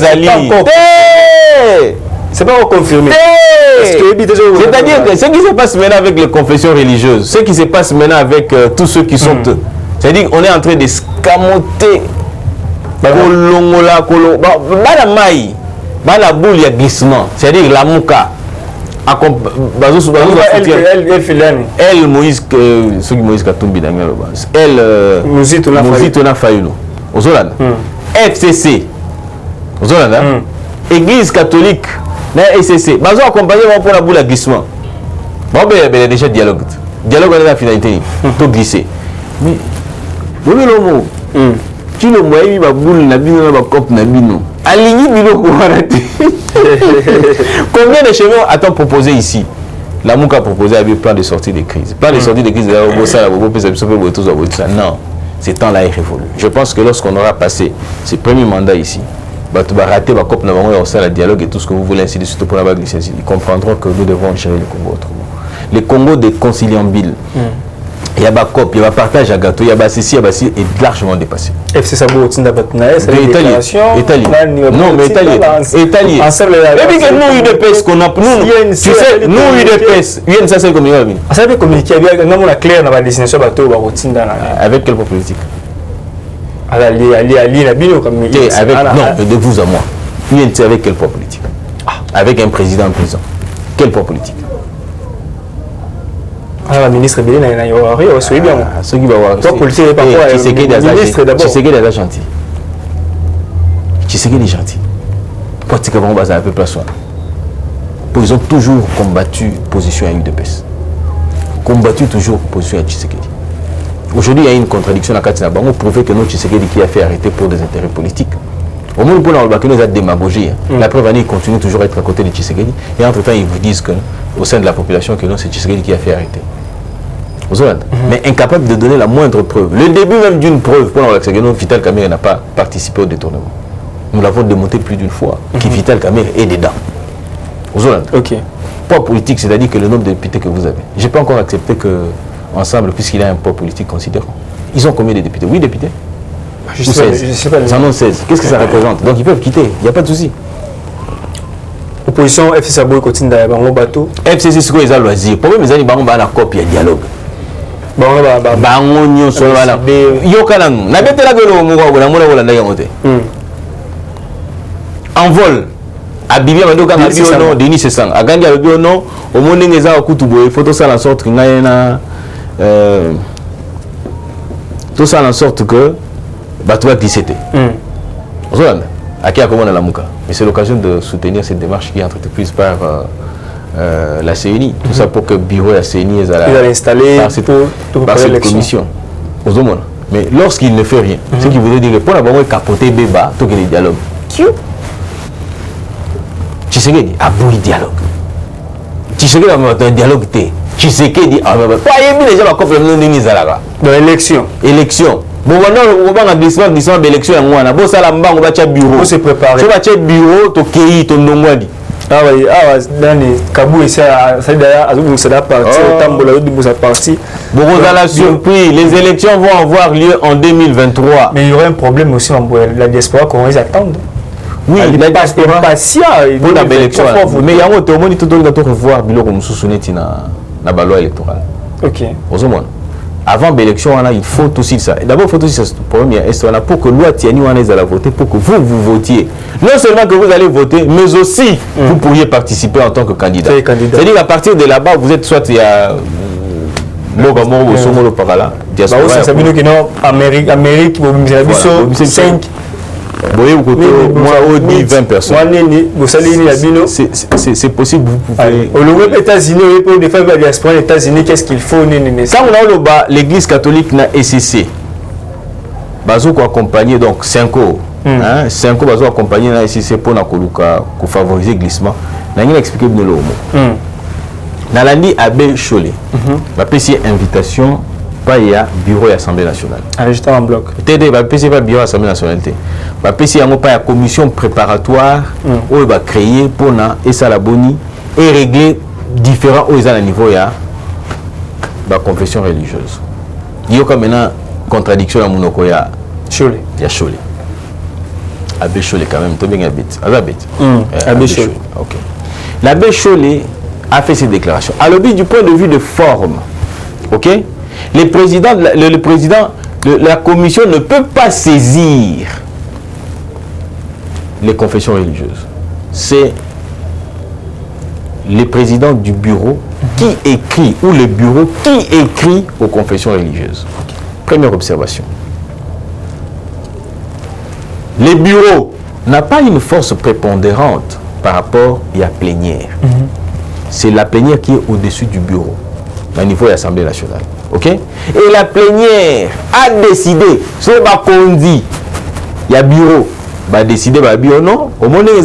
c'est pas encore confirmé. C'est-à-dire que ce qui se passe maintenant avec les confessions religieuses, ce qui se passe maintenant avec tous ceux qui sont... C'est-à-dire qu'on est en train de scamoter Kolongola, Balamai, Balaboul, il y a glissement. C'est-à-dire la mouka. Elle, Moïse, ceux qui Moïse Katumbi, elle, Mouzitona Fayulo, FCC, Église catholique, FCC, ils ont accompagné pour la boule à glissement. Bon, il y a déjà dialogue. Dialogue avec la finalité. Tout glissé. Mais, vous voyez le mot. Tu le vois, il va boule, la bino, la cop, la bino. Aligné, bino, combien de chemins a-t-on proposé ici? La MOUC a proposé avec plan de sortie des crises. Plan de sortie des crises, non, ce temps-là est révolu. Je pense que lorsqu'on aura passé ce premier mandat ici, la dialogue et tout ce que vous voulez, ainsi de suite, pour la glisser, ils comprendront que nous devons gérer le Congo autrement. Le Congo des conciliambiles, il y a un COP, il y a un partage à gâteau, il y a ceci, est largement dépassé. FC Sabo, Italie. Non, mais Italie. Et puis que nous, UDPS, qu'on a, tu sais, nous, UDPS, il ça c'est comme il y a. Ça veut communiquer avec clair dans la destination bateau, avec quelle politique? Avec non, de vous à moi. UNC avec quel poids politique? Avec un président en prison. Quel poids politique? La ministre Bélé n'a rien, c'est bien. Ce qui va voir. Toi, politique, parfois, ministre d'abord. Tu sais qu'il est gentil. Tu sais qu'il est gentil. Pratiquement, on va un peu plus soin. Ils ont toujours combattu position à UDPS. Combattu toujours position à Tshisekedi. Aujourd'hui, il y a une contradiction à Katina Bango, prouver que nous, Tshisekedi qui a fait arrêter pour des intérêts politiques. Au moins, pour nous, a démagogie. La preuve, il continue toujours à être à côté de Tshisekedi. Et entre-temps, ils vous disent qu'au sein de la population, que non, c'est Tshisekedi qui a fait arrêter. mais incapable de donner la moindre preuve. Le début même d'une preuve, pour l'accès que Vital Kamerhe n'a pas participé au détournement. Nous l'avons démontré plus d'une fois, que Vital Kamerhe est dedans. Ok. Poids politique, c'est-à-dire que le nombre de députés que vous avez. Je n'ai pas encore accepté que, ensemble, puisqu'il a un poids politique considérable. Ils ont combien de députés? 8 députés? Je sais pas. Ils en ont 16. Qu'est-ce que ça représente? Donc ils peuvent quitter, il n'y a pas de souci. Opposition FCC Saboy continue d'aller dans bateau. FCC c'est quoi ils ont loisir? Pour moi, ils ont une copie de dialogue. Bango nyonso wana yokana nous na betela que le moko na mona wala ndaya mote en vol abibia madoka na bio non Denis Sesang agangi abibia non au monde ngeza okutu boye photo ça en sorte ngai na tout ça en sorte que bato va glisser ozolanda akia komona la muka mais c'est l'occasion de soutenir cette démarche qui est entreprise par la CENI, tout ça pour que le bureau de la CENI est installé par cette commission. Mais lorsqu'il ne fait rien, ce qui voudrait dire que pour d'abord capoter Béba, tout que les dialogues. Tu sais qu'il dit, ah bon, dialogue. Tu sais qu'il y a un dialogue. Tu sais qu'il dit, ah ben, quoi, il y a déjà ma copie de l'élection. Élection. Bon, maintenant, on va en glissement d'élection. Bon, ça, là, on va au bureau. On se prépare. Tu vas au bureau, tu vas ton nombril. Ah oui, dans les Kabou, c'est d'ailleurs, c'est la partie, la partie. Bon, vous avez la surprise, les élections vont avoir lieu en 2023. Mais il y aura un problème aussi, la diaspora, qu'on les attendre. Oui, la diaspora, patient, pour la élection. Mais il y a un autre, il faut revoir le bureau de la loi électorale. Ok. Avant l'élection, il faut aussi ça. D'abord, il faut aussi ça pour que la loi tienne à voter, pour que vous votiez. Non seulement que vous allez voter, mais aussi vous pourriez participer en tant que candidat. C'est-à-dire qu'à partir de là-bas, vous êtes soit il y a Mogamo ou Somolo par là. Diaspora. Ça veut dire que non, Amérique, vous avez 5. Moi, au 20 personnes. C'est possible, vous pouvez. Aux États-Unis, pour les femmes de la diaspora, les États-Unis, qu'est-ce qu'il faut? Quand on a l'église catholique na SCC, bazo ko accompagner donc 5 ans. 5 ans bazo accompagner na SCC pour favoriser le glissement. Na ngi expliquer bien le mot. Na landi Abbé Cholé. Ma PC invitation pas il y a bureau de l'Assemblée nationale. Juste en bloc. TD va PC pas bureau de l'Assemblée nationale. Va PC il y a pas commission préparatoire où va créer pour na et ça la boni et régler différents aux à niveau ya la confession religieuse. Il y a comme maintenant contradiction à monoko ya Cholé. Il y a Cholé. Abbé Cholé quand même, tu bien habite. Abbé Cholé. OK. L'abbé Cholé a fait ses déclarations. Alors du point de vue de forme. OK? Le président, la commission ne peut pas saisir les confessions religieuses. C'est le président du bureau qui écrit, ou le bureau qui écrit aux confessions religieuses. Première observation. Le bureau n'a pas une force prépondérante par rapport à la plénière. C'est la plénière qui est au-dessus du bureau, au niveau de l'Assemblée nationale. OK? Et la plénière a décidé, ce qu'on dit, il y a bureau, va décider, va dire non, au moment où il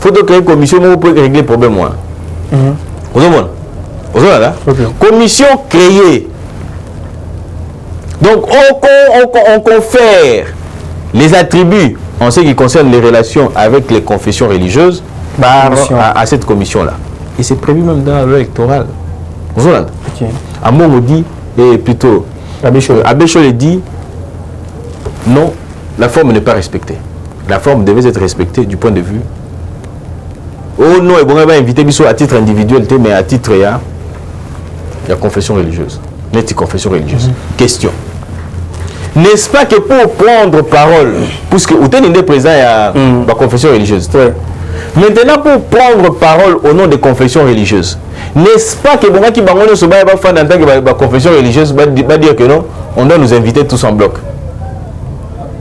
faut créer une commission pour régler le problème. Commission créée. Donc, on confère les attributs en ce qui concerne les relations avec les confessions religieuses à cette commission-là. Et c'est prévu même dans la loi électorale. Amon dit, et plutôt, Abbé Cholé dit, non, la forme n'est pas respectée. La forme devait être respectée du point de vue. Oh non, et bon, on va inviter à titre individuel, mais à titre, il y a confession religieuse. Net confession religieuse. Question. N'est-ce pas que pour prendre parole, puisque vous êtes président à la confession religieuse, maintenant pour prendre parole au nom des confessions religieuses, n'est-ce pas que bon qui bangonne se bat fan en tant que confession religieuse va dire que non, on doit nous inviter tous en bloc.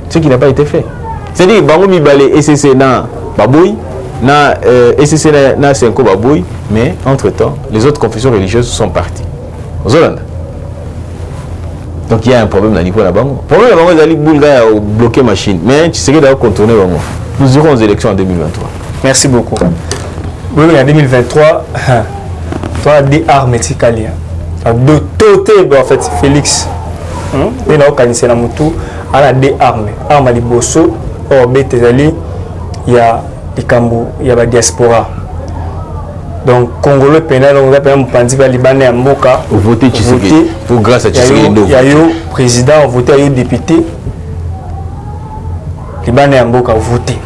Ce qui n'a pas été fait. C'est-à-dire bango mi balé SCC na baboui, na SCC na 5 baboui, mais entre-temps, les autres confessions religieuses sont parties. Aux Hollande. Donc il y a un problème à niveau là-bas. Le problème là-bas, c'est que bloquer machine. Mais tu sais que d'ailleurs contourner vraiment. Nous irons aux élections en 2023. Merci beaucoup. Oui, en 2023, toi, des armes médicales. en fait Félix et na okanisé na mutu ana des armes à liboso or betezali ya likambo ya ba diaspora donc congolais pénal on va pas mpandi ba libanais ya mboka voter Tshisekedi pour grâce à Tshisekedi il y a eu président voté il y a eu député libanais ya mboka voté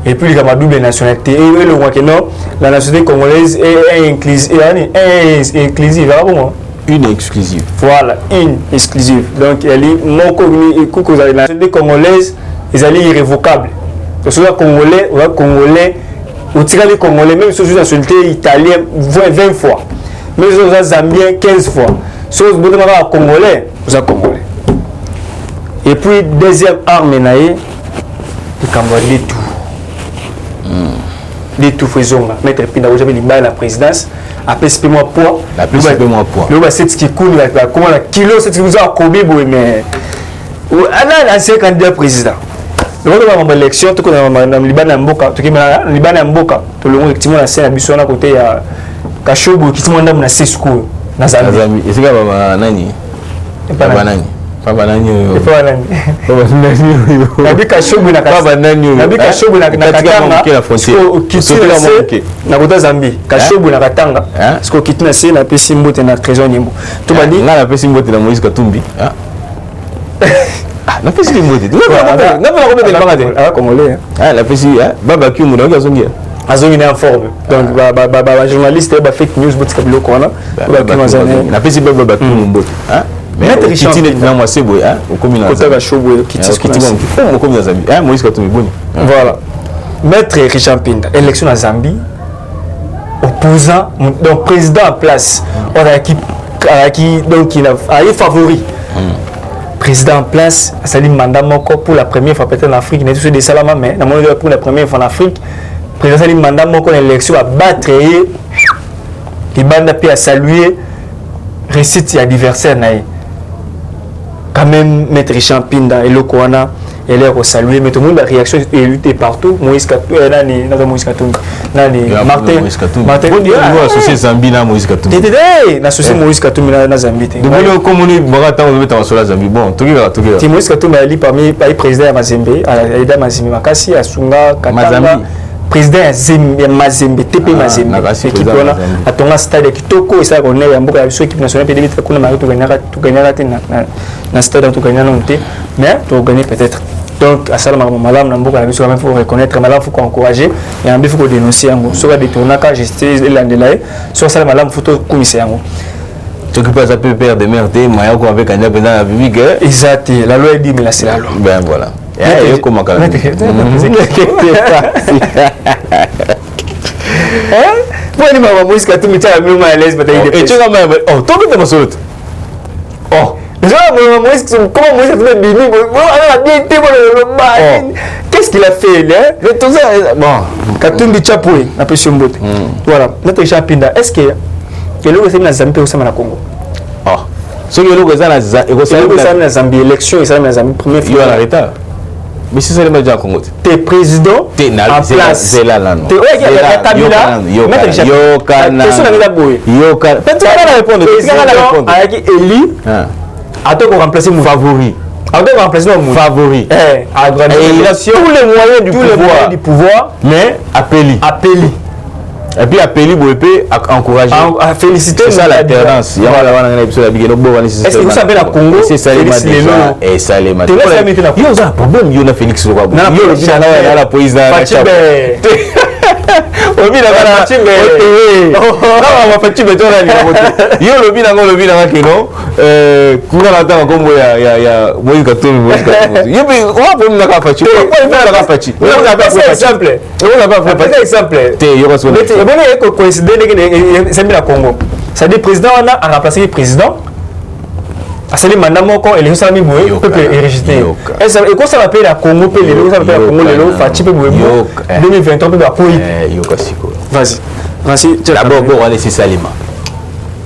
et puis il y a ma double nationalité et le roi que non la nationalité congolaise est inclusive une exclusive voilà une exclusive donc elle est mon la nationalité congolaise ils allaient irrévocable parce que congolais au tirant les congolais même si vous nationalité italienne 20 fois même si vous êtes zambien 15 fois si vous êtes congolais vous êtes congolais et puis deuxième arme naïe le Cambodge tout des tout faisons mettre pinda aujourd'hui libérer la présidence après c'est moi poids la plus c'est moi poids le bas c'est ce qui coule comment la kilo c'est ce que vous a combien mais un ancien candidat président le moment de l'élection tout comme dans Liban Mboka tout qui Liban Mboka tout le monde effectivement la scène à biso na côté ya Kashobu qui tout le monde na Sesco na Zambie et c'est quoi nani pas nani Papa nani nabi Kashobu na Papa nani nabi Kashobu na Katanga na kota Zambie Kashobu na Katanga parce que kitina c'est na pesi mbote na trésor nyimbo to bandi na pesi mbote na Moïse Katumbi na pesi mbote na pas combien de bangade congolais la pesi baba kiumu na ngazongia azongi na forme donc ba journaliste ba fake news botika biloko wana ba kimazana na pesi baba kiumu mbote Maître Richard Pindda moi c'est beau au communal côté Kashobu au communal Zambie Moïse Katumbi boni voilà Maître Richard Pindda élection à Zambie opposant donc président en place on a qui donc il a favori président en place Salim Manda Moko pour la première fois peut-être en Afrique n'est tout des salama mais pour la première fois en Afrique président Salim Manda Moko l'élection a battre les bandes puis à saluer récite adversaire naï quand même Maître Richard Pindda et le Kouana elle est saluée mais tout le monde la réaction est luttée partout Moïse Katumbi Moïse Katumbi Martin on associé Zambie na Moïse Katumbi associé Moïse Katumbi na Zambie donc le communique barata on mettre en sur la Zambie bon tout Moïse Katumbi ali parmi président ya Mazembe aida Mazembe makasi asunga Katanga président ya Mazembe TP Mazembe équipe wana atonga stade kitoko esa ko ya mboka ya biso équipe nationale pe debit kuna mari to gagnera te na stade to gagnera non te mais to gagner peut-être donc à ça malam na mboka ya biso quand même faut reconnaître malam faut encourager et en faut dénoncer yango so ka détourner ka justice landelaye so ça malam faut to kumisa yango ce qui passe à peu perdre de merde maya ko avec un indépendant la public exact la loi dit mais là c'est la loi ben voilà et comment quand même Wani mama Moïse Katumbi tala mimi à l'aise bataille de et tu vas même oh toi tu m'as oh déjà Moïse comment Moïse Katumbi bimi on a bien été bon qu'est-ce qu'il a fait là tout ça bon Katumbi chapoué na pression mbote voilà notre Richard Pindda est-ce que le c'est na Zambie au sama na Congo oh ce que le c'est na Zambie élection et ça na Zambie première fois en retard mais si c'est le média Congo t'es président en place c'est là non t'es élu à toi pour remplacer mon favori favori et il a tous les moyens du pouvoir mais appelé et puis appelé Boepé à encourager à féliciter c'est ça l'alternance est-ce que vous savez la Congo c'est ça et ça les matins il y a un problème il y a Félix Lobo il y a la police obi na kana chimbe na mafachimbe tona ni moto yo lobi na kino kuna na tanga kombo ya Moïse Katumbi yo bi on va na ka fachi na ka fachi exemple te yo so mais bon il coïncider que c'est la Congo ça dit président on a remplacé le président asali mandat moko et les gens mi boye peuple est rejeté et ça et quoi ça appelle la Congo pe les gens appellent la Congo les gens fachi pe boye 2023 pe ba koi yo kasiko vas-y d'abord on va laisser Salima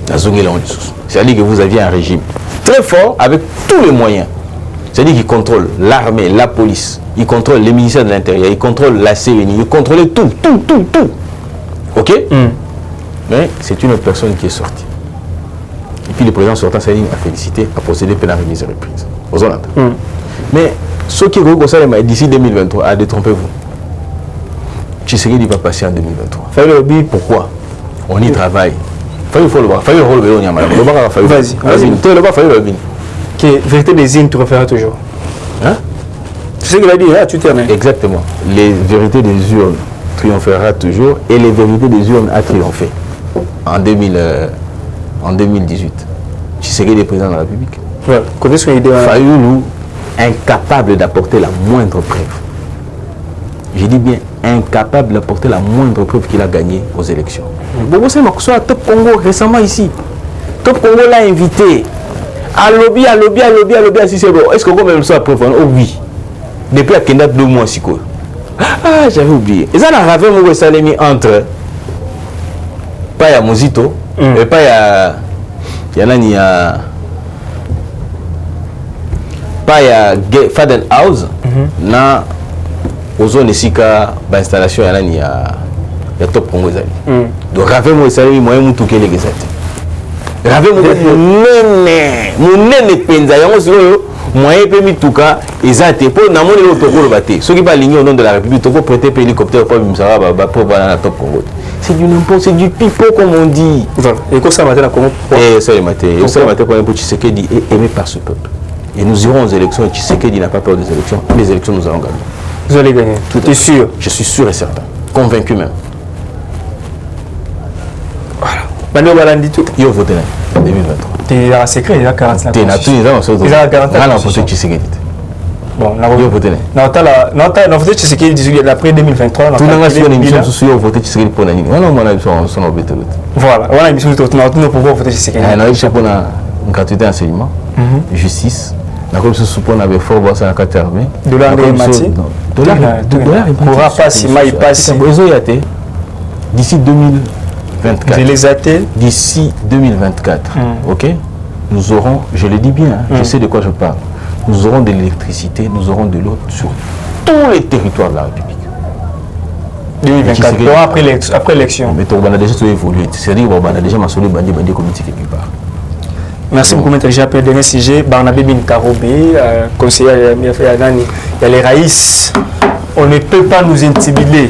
nazongela on c'est-à-dire que vous aviez un régime très fort avec tous les moyens c'est-à-dire qu'il contrôle l'armée la police il contrôle les ministères de l'intérieur il contrôle la CENI il contrôle tout OK mais c'est une personne qui est sortie Et puis le président sortant Salim a félicité, a procédé pour la remise et reprise. Mais ce qui est d'ici 2023, détrompez-vous. Tshisekedi va passer en 2023. Pourquoi? On y travaille. Vas-y. Vérité des îles, tu referas toujours. Hein? Tu sais qu'il a dit, là, tu termines. Exactement. Les vérités des urnes triomphera toujours et les vérités des urnes a triomphé en 2018. Tshisekedi est président de la République. Ouais. Fayoulou, incapable d'apporter la moindre preuve. Je dis bien incapable d'apporter la moindre preuve qu'il a gagné aux élections. Bobo Semakoso à Top Congo récemment ici. Top Congo l'a invité. À lobby, si c'est bon. Est-ce qu'on peut même ça preuve? Oh oui. Depuis la Kenda 2 mois, si quoi. Ah, j'avais oublié. Et ça, on a ravé mon salami entre pas ya Mozito et pas ya nani ya pas ya Faden House na ozone sika ba installation ya nani ya Top Congo ezali. Donc ravé mon salami moyen mutu kele gezati. Ravé mon nene penza yango solo moyen pe mituka ezate pour na moni lo tokolo baté. Ceux qui ba ligner au nom de la République toko prêter pe hélicoptère pour misara ba pour na Top Congo. C'est du n'importe, c'est du pipeau comme on dit. Voilà. Et comme ça matin la Congo. Et ça le matin. Et ça le matin pour Tshisekedi est aimé par ce peuple. Et nous irons aux élections et Tshisekedi n'a pas peur des élections. Les élections nous allons gagner. Vous allez gagner. Tout est sûr. Je suis sûr et certain. Convaincu même. Voilà. Maintenant, on va dire tout. Il faut voter en 2023. Tu es à secret, il y a 40 ans. Tu es à tout, il y a 40 ans. On a voté Tshisekedi. Bon, on a voté. Non, on a voté Tshisekedi après 2023. Tout le monde a fait une émission sur le voté Tshisekedi pour Nani. On a une émission sur le voté. Voilà, on a une émission sur le voté pour voter Tshisekedi. On a une gratuité d'enseignement, justice. On a comme ce support, on avait fort boire ça à la carte armée. Dollar et Mati. Dollar et Mati. D'ici 2024. Je les athées. D'ici 2024, ok, nous aurons, je le dis bien, je sais de quoi je parle, nous aurons de l'électricité, nous aurons de l'eau sur tous les territoires de la République. 2024, après l'élection. Mais on a déjà évolué, c'est-à-dire qu'on a déjà massé le bandit comité quelque part. Merci beaucoup, Maître. J'ai appelé le dernier sujet, Barnabé Binkarobi, conseiller, il y a les raïs. On ne peut pas nous intimider.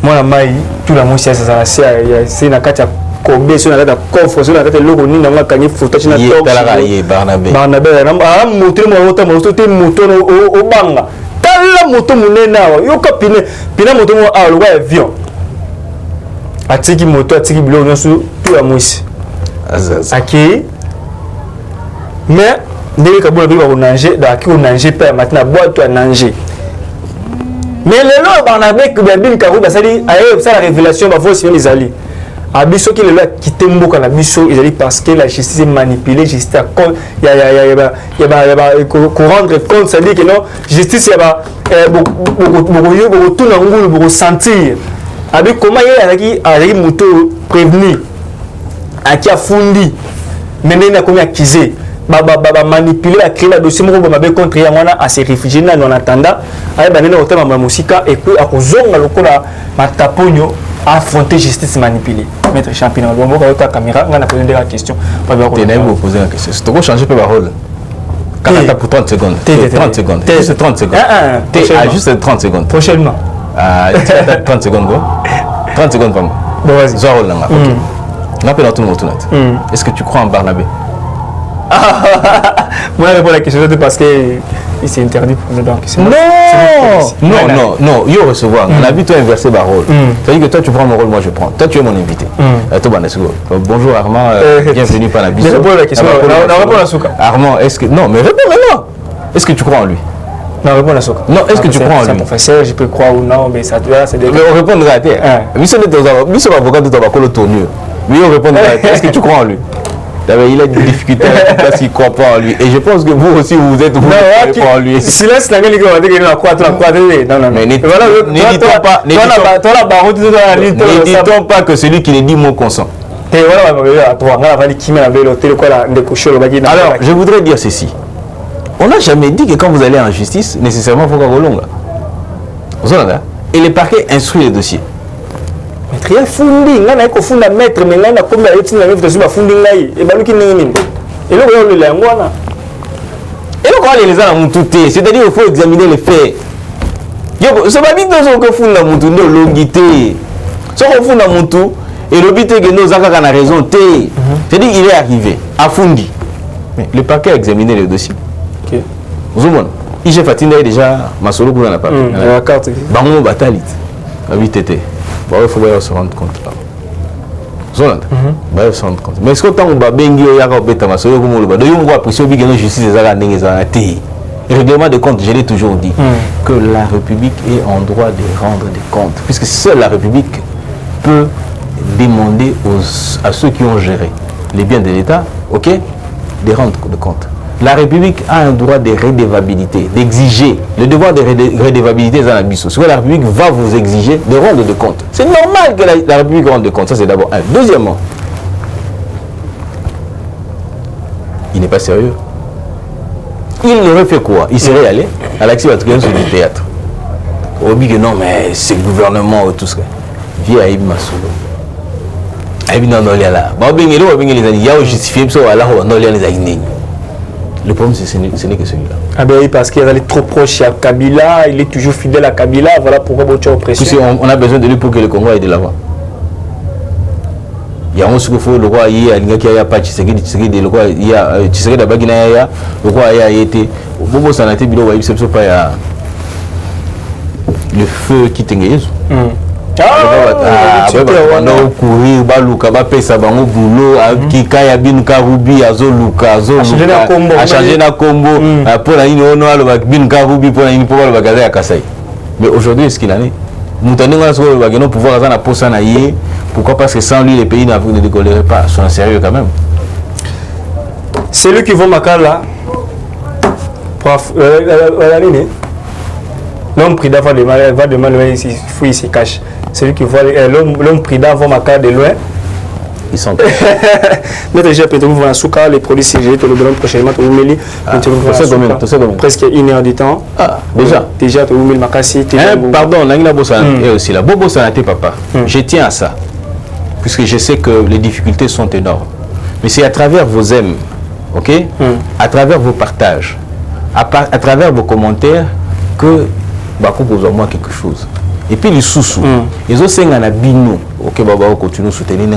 Moi, la maille, tout la mousse, c'est une carte à combien, c'est une carte à coffre, c'est une carte à l'eau, on a gagné photo, c'est une carte à Barnabé. Barnabé, a montré mon moto au banga. T'as la moto, mon nez, yo capine, pina moto, ah, le avion. A tiki moto, a tiki bleu, on a sous tout la mousse. Ok. Mais, dès que vous avez nager, on nager pas, maintenant, boire, toi, nager. Mais les lois Barnabé que Babine Karou basali aye ça la révélation ba faut les alliés abiso qui les lois quitter mboka la biso ils allaient parce que la justice est manipulée justice a il y a qu'on rendre compte ça dit que non justice y a beaucoup tout na ngulu beaucoup sentir avec comment il y a moto prévenu à qui a fundi maintenant il a commis accusé manipuler la créer la dossier contre Yamana à ces réfugiés en attendant avec banana au thème musica et puis à kozonga lokola mataponyo affronter justice manipulée. Maître Champignon, on va voir ta caméra, on a posé la question. Tu n'as pas posé la question. C'est trop changer par rôle. Quand pour 30 secondes. 30 secondes. Juste 30 secondes. Juste 30 secondes. Prochainement. 30 secondes quoi. 30 secondes pas moi. Bon vas-y. Zoa Rolanga. OK. On appelle tout le monde. Est-ce que tu crois en Barnabé? Moi, je réponds à la question parce que c'est interdit pour nous. Donc, non, il faut recevoir. On a vu toi inverser ma rôle. C'est-à-dire que toi, tu prends mon rôle, moi, je prends. Toi, tu es mon invité. Bonjour Armand, bienvenue par la bise. Je réponds à la question. Armand, est-ce que... Non, mais réponds maintenant. Est-ce que tu crois en lui? Non, réponds à la souka. Non, est-ce que tu crois en lui? C'est un professeur, je peux croire ou non, mais ça doit... Mais on répondra à terre. Mais c'est l'avocat de ton tournure. Mais on répondra à terre. Est-ce que tu crois en lui? Il a des difficultés parce qu'il ne croit pas en lui. Et je pense que vous aussi, vous êtes vous ne croyez pas en lui. Silence, la gueule, non. Mais ne dit-on pas que celui qui ne dit mot consent. Alors, je voudrais dire ceci. On n'a jamais dit que quand vous allez en justice, nécessairement, il faut qu'on relonge. Et le parquet instruit les dossiers. maître ya fundi ngana ko funda maître mais ngana ko mbala yotina ngef tazuba fundi ngai e baluki nini et là on le ngwana et donc on les a tout c'est-à-dire il faut examiner les faits yo so ba bito so ko funda mutu ndo longité so ko funda mutu et le but est que nous avons la raison c'est-à-dire il est arrivé à fundi mais le parquet a examiné le dossier. OK vous voyez IG Fatinda est déjà masolo pour na papier la carte bango batalit habité bon il faut bien se rendre compte là zone bah se rendre compte mais est-ce que tant on va bengi ya ka beta masolo comme le ba do yongo apprécier bi que la justice ezala ndenge ezala té le règlement de compte je l'ai toujours dit que la République est en droit de rendre des comptes puisque seule la République peut demander à ceux qui ont géré les biens de l'État, OK, de rendre de compte. La République a un droit de redevabilité, d'exiger. Le devoir de redevabilité est un abysse. Ce que la République va vous exiger de rendre de compte. C'est normal que la République rende de compte. Ça, c'est d'abord un. Deuxièmement, il n'est pas sérieux. Il aurait fait quoi? Il serait allé à l'action sur du théâtre. On dit que non, mais c'est le gouvernement ou tout ce que. Viens à Ibn Masolo. Le problème, ce n'est que celui-là. Ah ben oui, parce qu'il est trop proche à Kabila, il est toujours fidèle à Kabila, voilà pourquoi vous avez oppression. On a besoin de lui pour que le Congo aille de l'avant. Il y a un ce qu'il faut, le roi, il y a un pas Tshisekedi, le roi, il y a Tshisekedi d'Abagina, le roi a été. Bobo Sanate, Bilo, il pas le feu qui t'engage. courir baluka bapesa bango boulot kika ya binuka rubi azoluka a changer na combo pour la nini ono alo binuka rubi pour la nini pour le bagaza ya Kasai. Mais aujourd'hui est-ce qu'il en est mutani ngana so ba geno pouvoir azana posa na yé pourquoi parce que sans lui les pays ne décolleraient pas sont sérieux quand même. C'est lui qui va Makala prof l'homme prida va demander il se cache. Celui qui voit l'homme prida va Makala de loin. Ils sont mais déjà peut-être vous voyez souka les produits CG tout le blanc prochainement tout meli presque 1 heure du temps. Déjà tout le makasi pardon nangina bossa et aussi là bobo santé papa. Je tiens à ça puisque je sais que les difficultés sont énormes. Mais c'est à travers vos aimes, OK? À travers vos partages, à travers vos commentaires que Bako pose à moi quelque chose. Et puis les sous-sous, ils ont 5 ans à bino. OK, Baba continue à soutenir,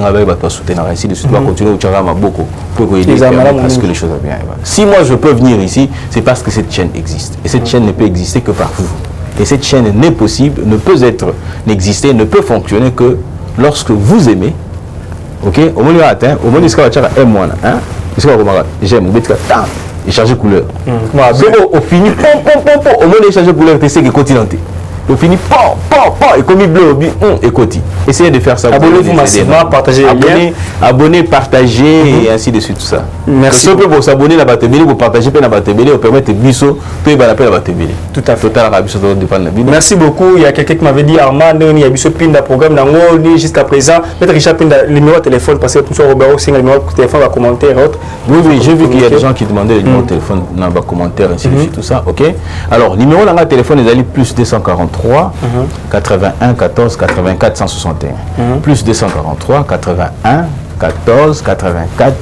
ainsi de suite, va continuer à tirer ma boko pour aider à ce que les choses aient bien. Si moi je peux venir ici, c'est parce que cette chaîne existe. Et cette chaîne ne peut exister que par vous. Et cette chaîne n'est possible, ne peut être, n'exister, ne peut fonctionner que lorsque vous aimez. OK, au moins atteint, au moins il sera un mois, hein? Il sera j'aime, et changer couleur. Au fini, au moins il changer couleur, tu sais que continenté. Au fini, et comme il bleu, et côté. Essayez de faire ça. Abonnez-vous massivement, partagez les liens. Abonnez, partagez et ainsi de suite tout ça. Merci. Si vous s'abonner à Batebele, vous partagez à Batebele, vous permettez Bisso, puis à Batebele. Tout à fait. Merci beaucoup. Il y a quelqu'un qui m'avait dit Armand, il y a Bisso Pinda programme jusqu'à présent. Peut-être Richard Pinda, le numéro de téléphone, parce que tout ça, Robert aussi, le numéro de téléphone, va commenter et autres. Oui, j'ai vu qu'il y a des gens qui demandaient le numéro de téléphone dans les commentaires, ainsi de suite tout ça. OK. Alors, numéro dans le téléphone, ils allaient plus 243 81 14 84 161. Plus 243 81 14 84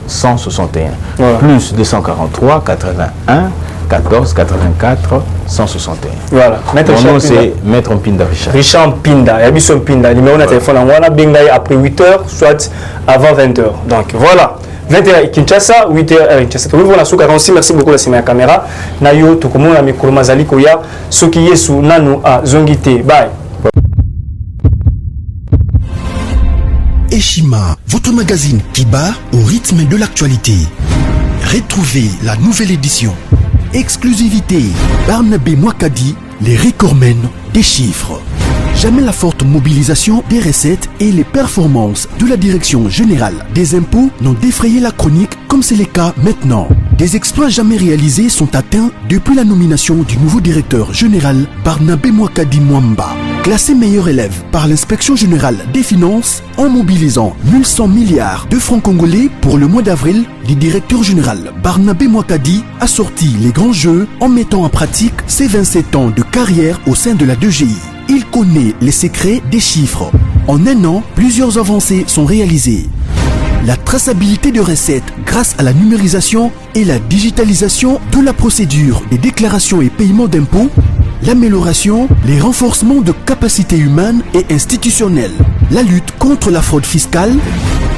161. Plus 243 81 14 84 161. Voilà. Mon nom c'est Maître Mpinda Richard. Richard Mpinda, Yabisson Mpinda. Numéro de téléphone, on a Bengaï après 8h, soit avant 20h. Donc voilà. 21h Kinshasa, 8h Kinshasa. Vous voyez la 46, merci beaucoup la caméra. Nayo, tout comme on a mis Kolomazali Koya, ce qui est sous Nanu à Zongité. Bye. Eshima, votre magazine qui bat au rythme de l'actualité. Retrouvez la nouvelle édition. Exclusivité, Barnabé Mwakadi, les recordmen des chiffres. Jamais la forte mobilisation des recettes et les performances de la Direction générale des impôts n'ont défrayé la chronique comme c'est le cas maintenant. Des exploits jamais réalisés sont atteints depuis la nomination du nouveau directeur général Barnabé Mwakadi Mwamba. Classé meilleur élève par l'inspection générale des finances en mobilisant 1100 milliards de francs congolais pour le mois d'avril, le directeur général Barnabé Mwakadi a sorti les grands jeux en mettant en pratique ses 27 ans de carrière au sein de la DGI. Il connaît les secrets des chiffres. En un an, plusieurs avancées sont réalisées. La traçabilité de recettes grâce à la numérisation et la digitalisation de la procédure des déclarations et paiements d'impôts, l'amélioration, les renforcements de capacités humaines et institutionnelles, la lutte contre la fraude fiscale.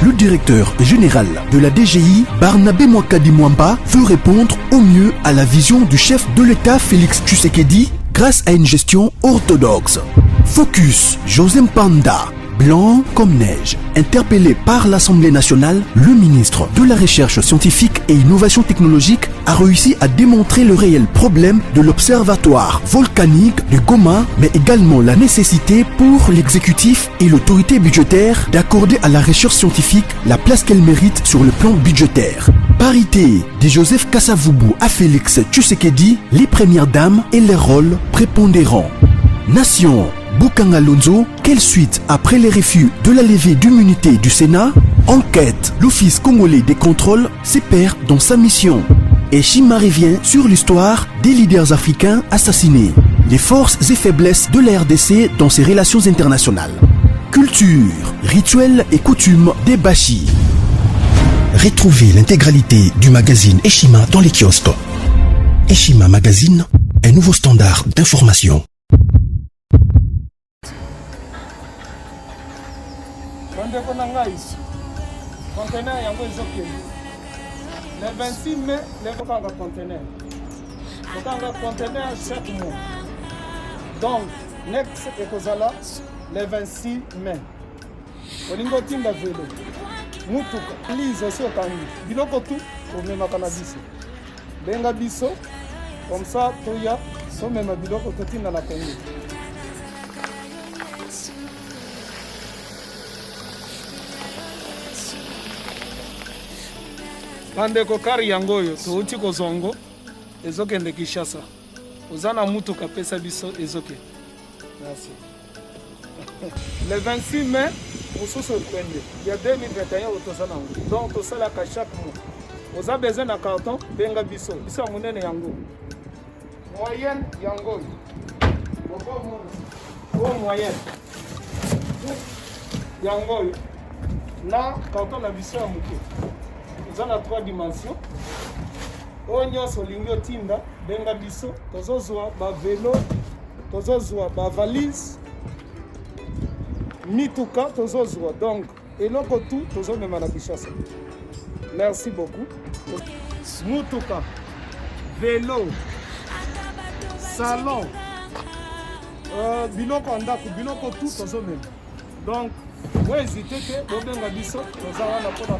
Le directeur général de la DGI, Barnabé Mwakadi Mwamba, veut répondre au mieux à la vision du chef de l'État Félix Tshisekedi grâce à une gestion orthodoxe. Focus, José Mpanda, blanc comme neige. Interpellé par l'Assemblée nationale, le ministre de la Recherche scientifique et innovation technologique a réussi à démontrer le réel problème de l'observatoire volcanique de Goma, mais également la nécessité pour l'exécutif et l'autorité budgétaire d'accorder à la recherche scientifique la place qu'elle mérite sur le plan budgétaire. Parité de Joseph Kasavubu à Félix Tshisekedi, les premières dames et les rôles prépondérants. Nation, Bukanga Lonzo, quelle suite après les refus de la levée d'immunité du Sénat? Enquête, l'Office congolais des contrôles se perd dans sa mission. Et Shima revient sur l'histoire des leaders africains assassinés, les forces et faiblesses de la RDC dans ses relations internationales. Culture, rituels et coutumes des Bashi. Retrouvez l'intégralité du magazine Eshima dans les kiosques. Eshima Magazine, un nouveau standard d'information. Le 26 mai, les conteneurs. Conteneur chaque mois. Donc, next ekozala le 26 mai. Olingo tinda velo. Mutuka, please aussi au kangi. Biloko tout, au même cannabis. Benga biso, comme ça, toya, so même biloko totinda la Congo. Bandeko kari yango oyo touti kozongo ezokende Kinshasa. Ozana mutuka pesa biso ezoke. Merci. Le 26 mai, mosusu ekwende. Il y a 2021 otosana yango. Donc tosala ka chaque mois. Oza besoin na carton benga biso. Biso munene yango. Moyenne yango oyo. Boko moyenne. Yango oyo. Na carton na biso ya muke. Nous avons 3 dimensions. Onyo solingo tinda benga biso tozozwa ba vélo, tozozwa ba valise, mituka tozozwa. Donc eloko tout tozomema na Kinshasa. Merci beaucoup. Mutuka, vélo, salon, biloko ndako, biloko tout tozomema. Donc, moi hésiter que bobenga biso tozala na pona